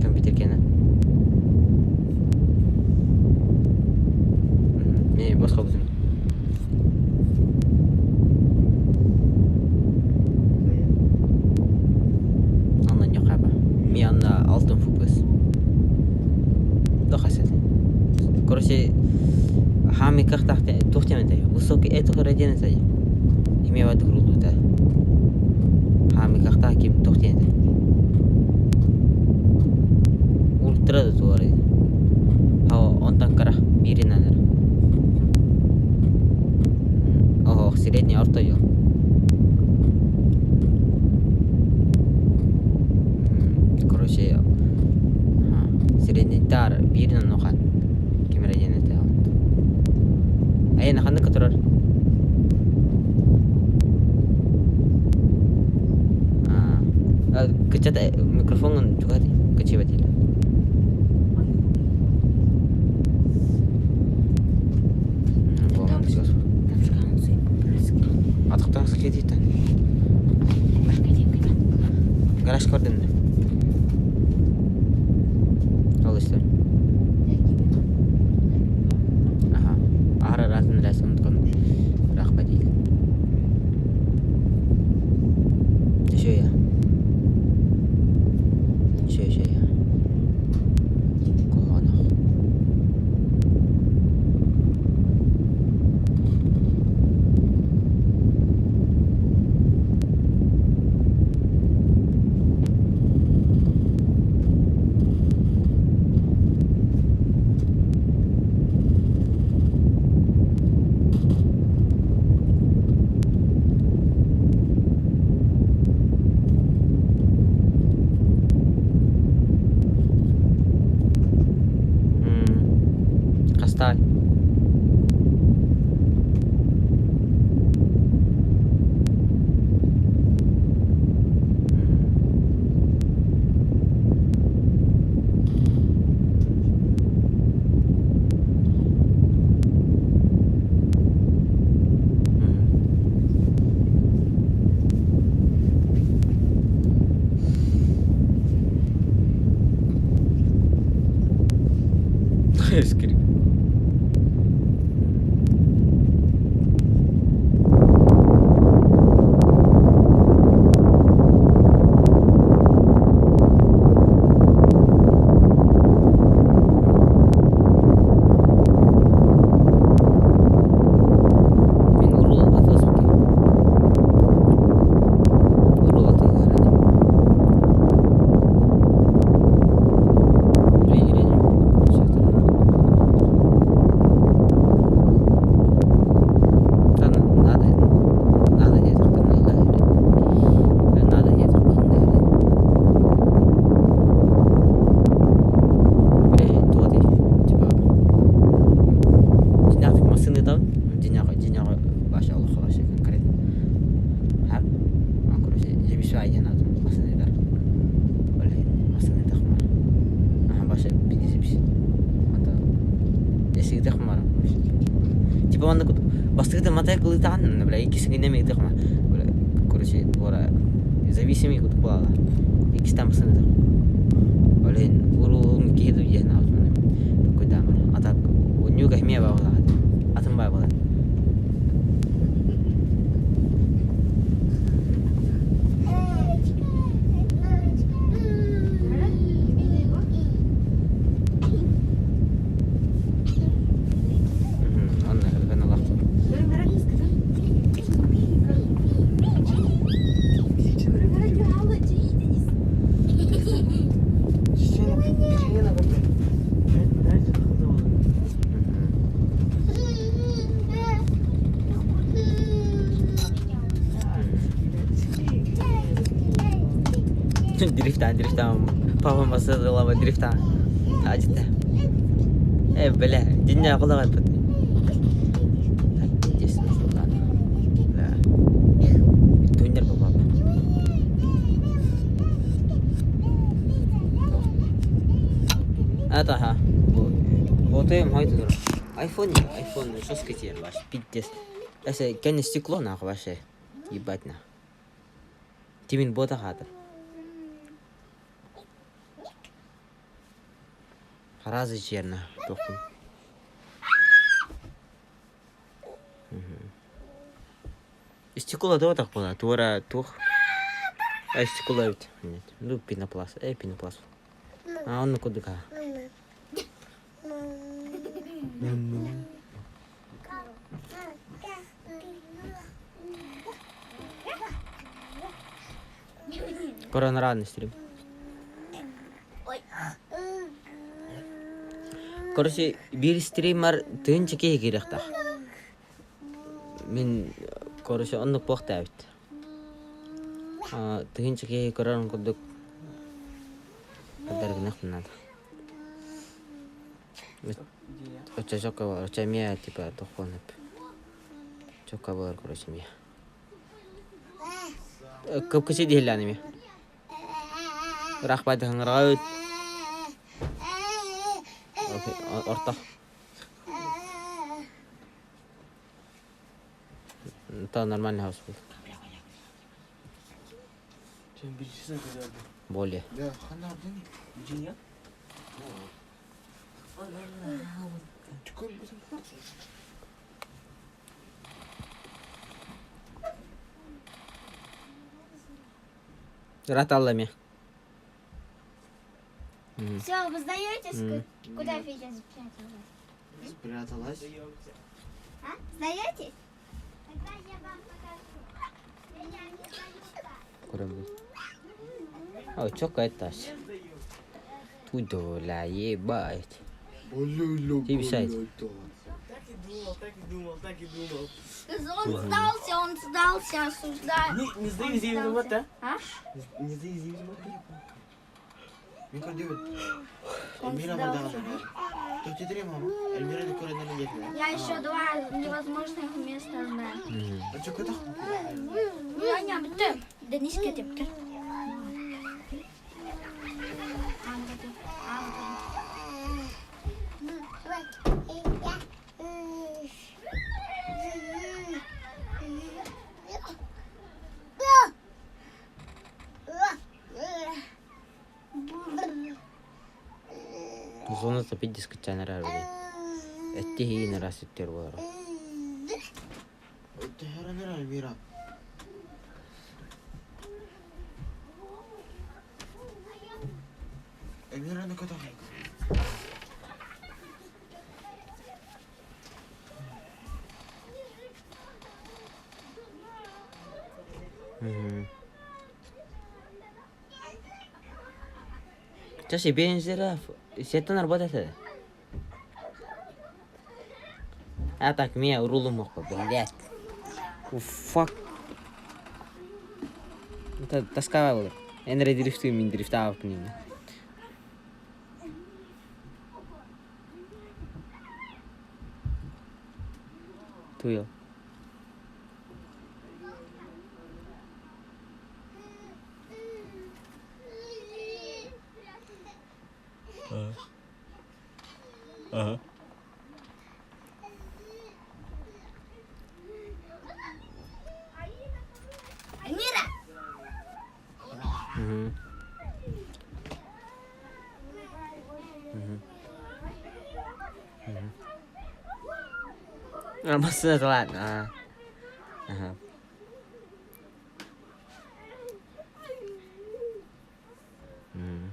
Kompüter kene. Ne başka buzun. Ondan yok abi. Mi anla altın fokus. Daha haset. Короче, хами как так тухтемете. Высокий это родина сай. Имея в виду грудь. Хами как так ким тухтемете. Ультра да туары. Хау онтан кара биринанер. Ого, средний орто ел. Короче, средний тар биринан нохан. Ким родина те. Ай наханды которар. Kecat mikrofon juga di kecil betul. Atıktan sıkıntı değil. Garaj kordun mu? Al işte. Aha. Ara razın resim tukun. Rakba değil. Şöyle. Şey. Kolana. Kastal. Escrito. вообще. Если ты хмара. Типа он такой, бастыгда мотоцикл и тан, бля, икиси гнеме и тахма. Бля, короче, двора зависимый куда плава. Икис там сны. Блин, урум киду ехна. Такой дамар. А так, у нюга хмея бавла. Атом бавла. дрифтан. Папа масадалава дрифтан. Аджита. Бля, диння кулага пат. Здесь ладно. Да. Тунер папа. Это ха. Вот им хайду. Айфон, что скатер ваш? Пиздец. Если конечно стекло нахуй ваше. Ебать на. Тимин бота хата. Разы черно. Стекло да вот так было. Твора тух. А стекло ведь нет. Ну пенопласт. Пенопласт. А он куда ка? Корона рано стрим. Короче, bir стример тынчыке керек та. Мен, короче, онны поқта бит. Тынчыке корон кудук. Кадар гнах надо. Оча жока бар, оча мия типа тохонып. Жока бар, короче, мия. Көп кеше дейләне ми. Рахбат хангырау. Орта. Это нормальный хаус был. Более. Да, хана блин. Джиня. Раталлами. Все, вы сдаетесь? Куда Федя спряталась? Спряталась. А? Сдаетесь? Тогда я вам покажу. Меня не сдаются. Ой, чё какая-то? Тудоля, ебать. Ты бесает. Так и думал. Он сдался, осуждаю. Не сдаю зиму, да? А? Не сдаю зиму. Микро дивит. Он Эльмира сдался. Мадана. Тут и три, мама. Эльмира до коры не летит. Я еще два невозможных места знаю. А что это? Я не обтем. Да не скатепка. Зона tapi дискотека рарли. Это и на раз тервор. Это херня Эльмира. Эльмира на кота. Сейчас и бензера. Сеттен работает. А так меня урулом мог, блядь. Фак. Это тосковал. Я на дрифту мин дрифтал к ним. Туел. Aha. Mira. Mhm. Mhm. Mhm. Masih telat. Ah. Aha. Hmm.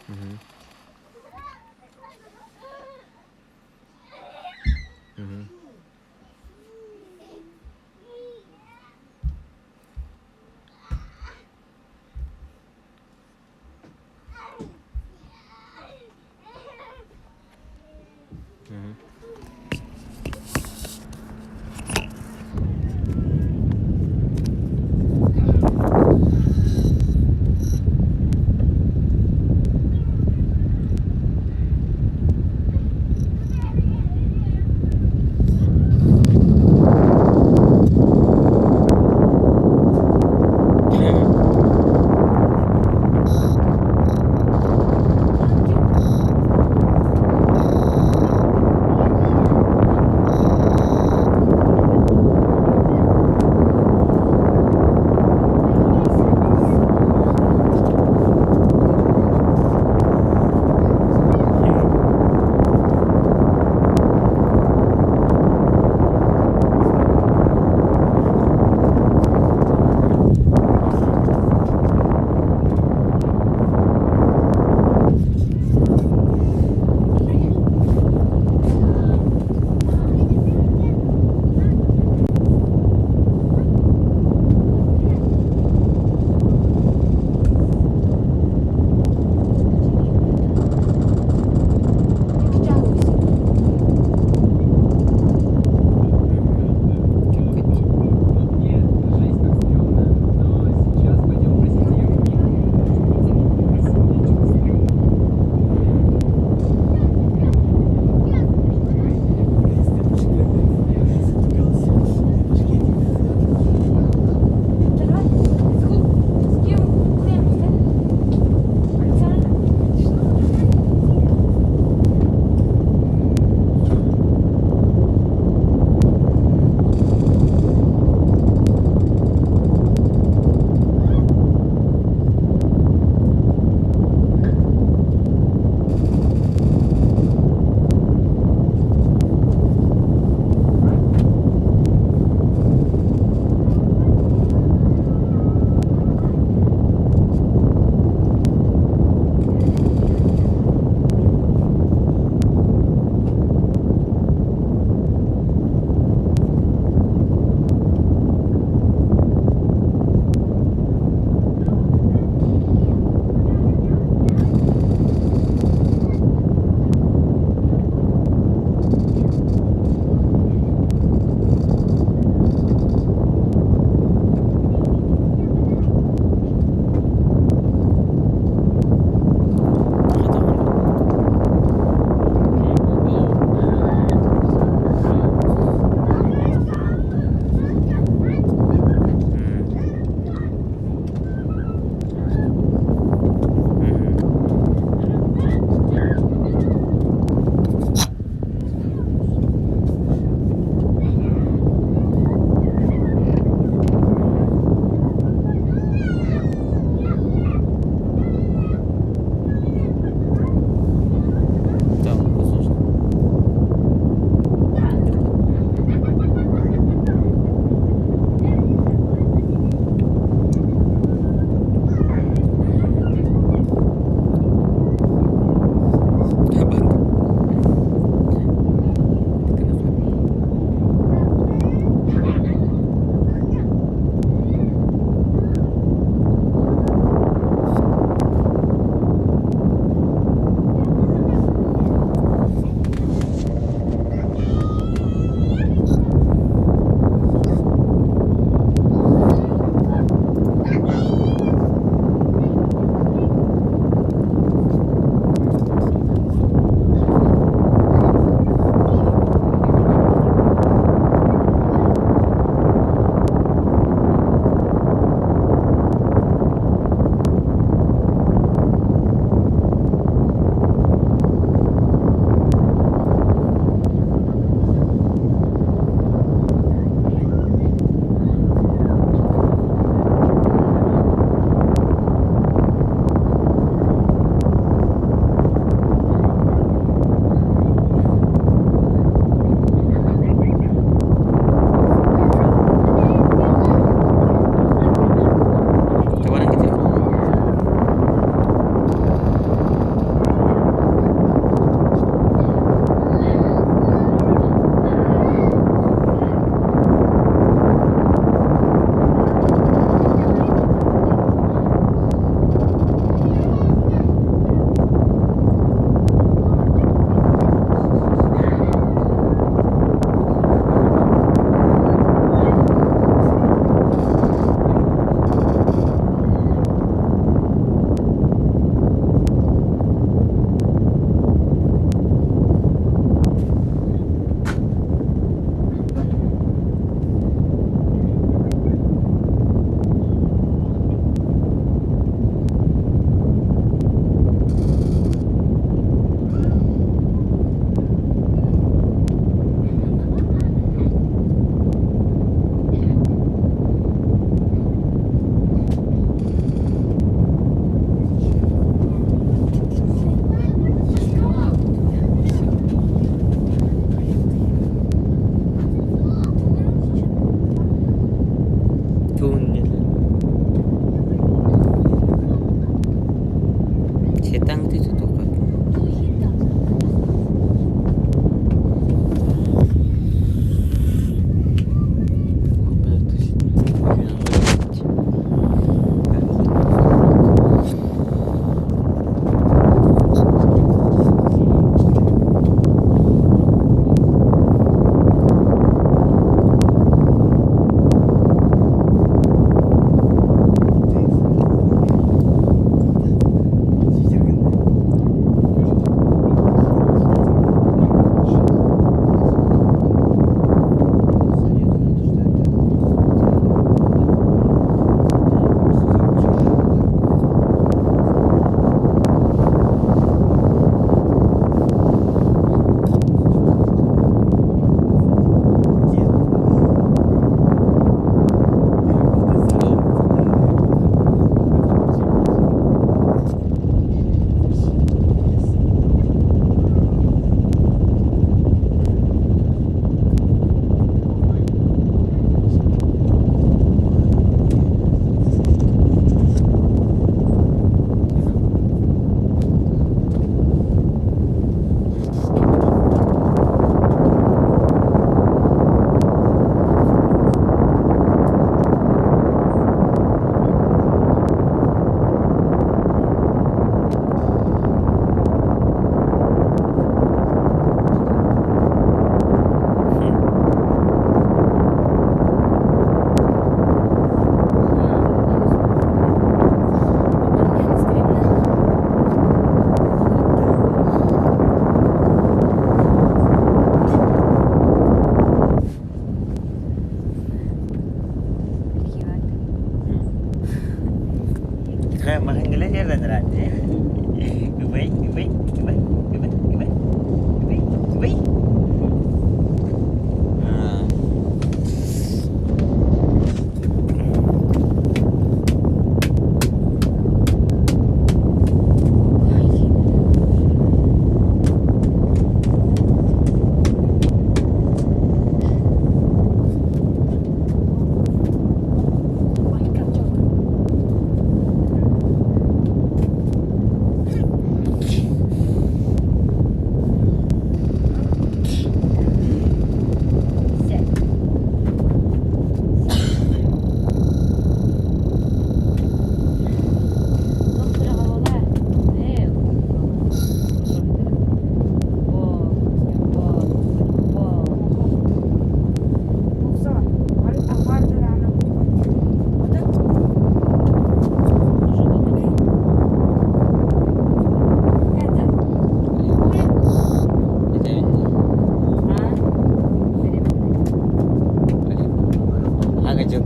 Mhm. Mhm. Mhm.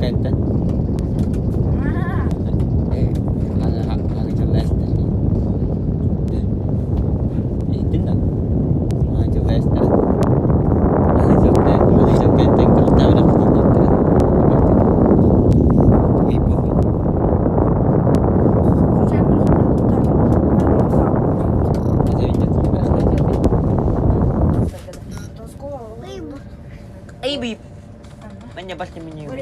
kayaknya. Hanya jelas dah. Itu nak. Hanya jelas dah. Hanya kayaknya kereta udah ketinggian. Ibu. Bib. Mana pasti menyewa.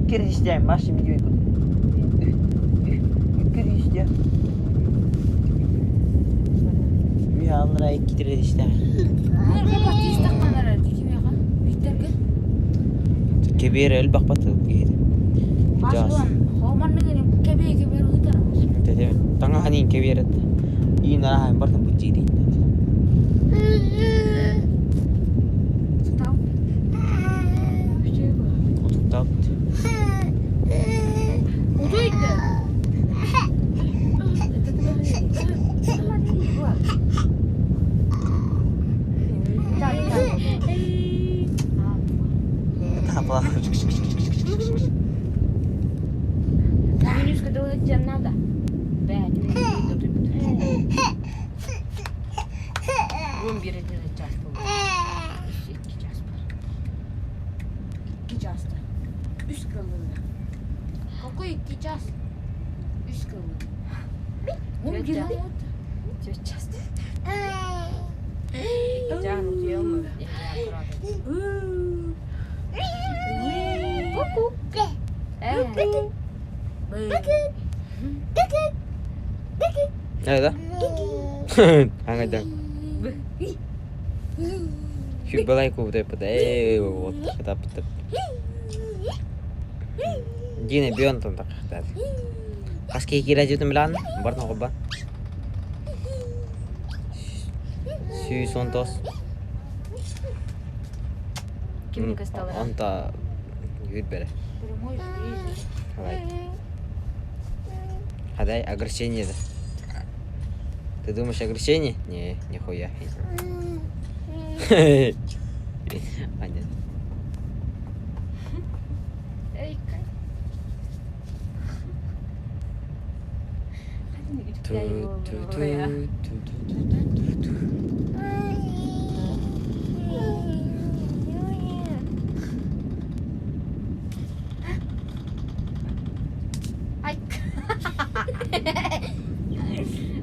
Kira istilah masih menjual ikut. Kira istilah. Ya Allah, iki kira istilah. كبير البق بطل كده. جاس. Tengah ni كبيرة. Ini lah yang bertemu jadi. Tahu. Apa? Minus kedua jam nada. Bad. Room bir edildi Jasper. İki Jasper. Üst kalındı. Какой час? Üst kalındı. Он гинет. Just Jasper. Can uzuyor mu? Kuku. Ada? Hangat dah. Şu balay ko udah pada вот kita pada. Gini bion tontak tadi. Pas kira aja tuh Milan, baru nak apa? Si Santos. Kim kasih Anta yud bere. Haдай ограничение да. Ты думаешь ограничение? Не, нихуя. Понятно.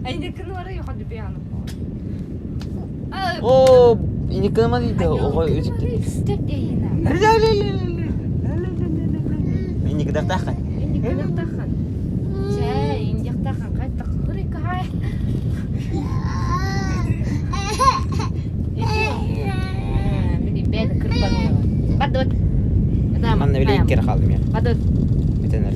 Ini keluar ya hadi piano. Oh, ini kemana itu? Oh, Step dia hina. ini kedatangan. Ini kedatangan. Saya ini kedatangan kata kuri kai. Ini beda kerban. Badut. Mana beli kira kalem ya? Badut. Betul.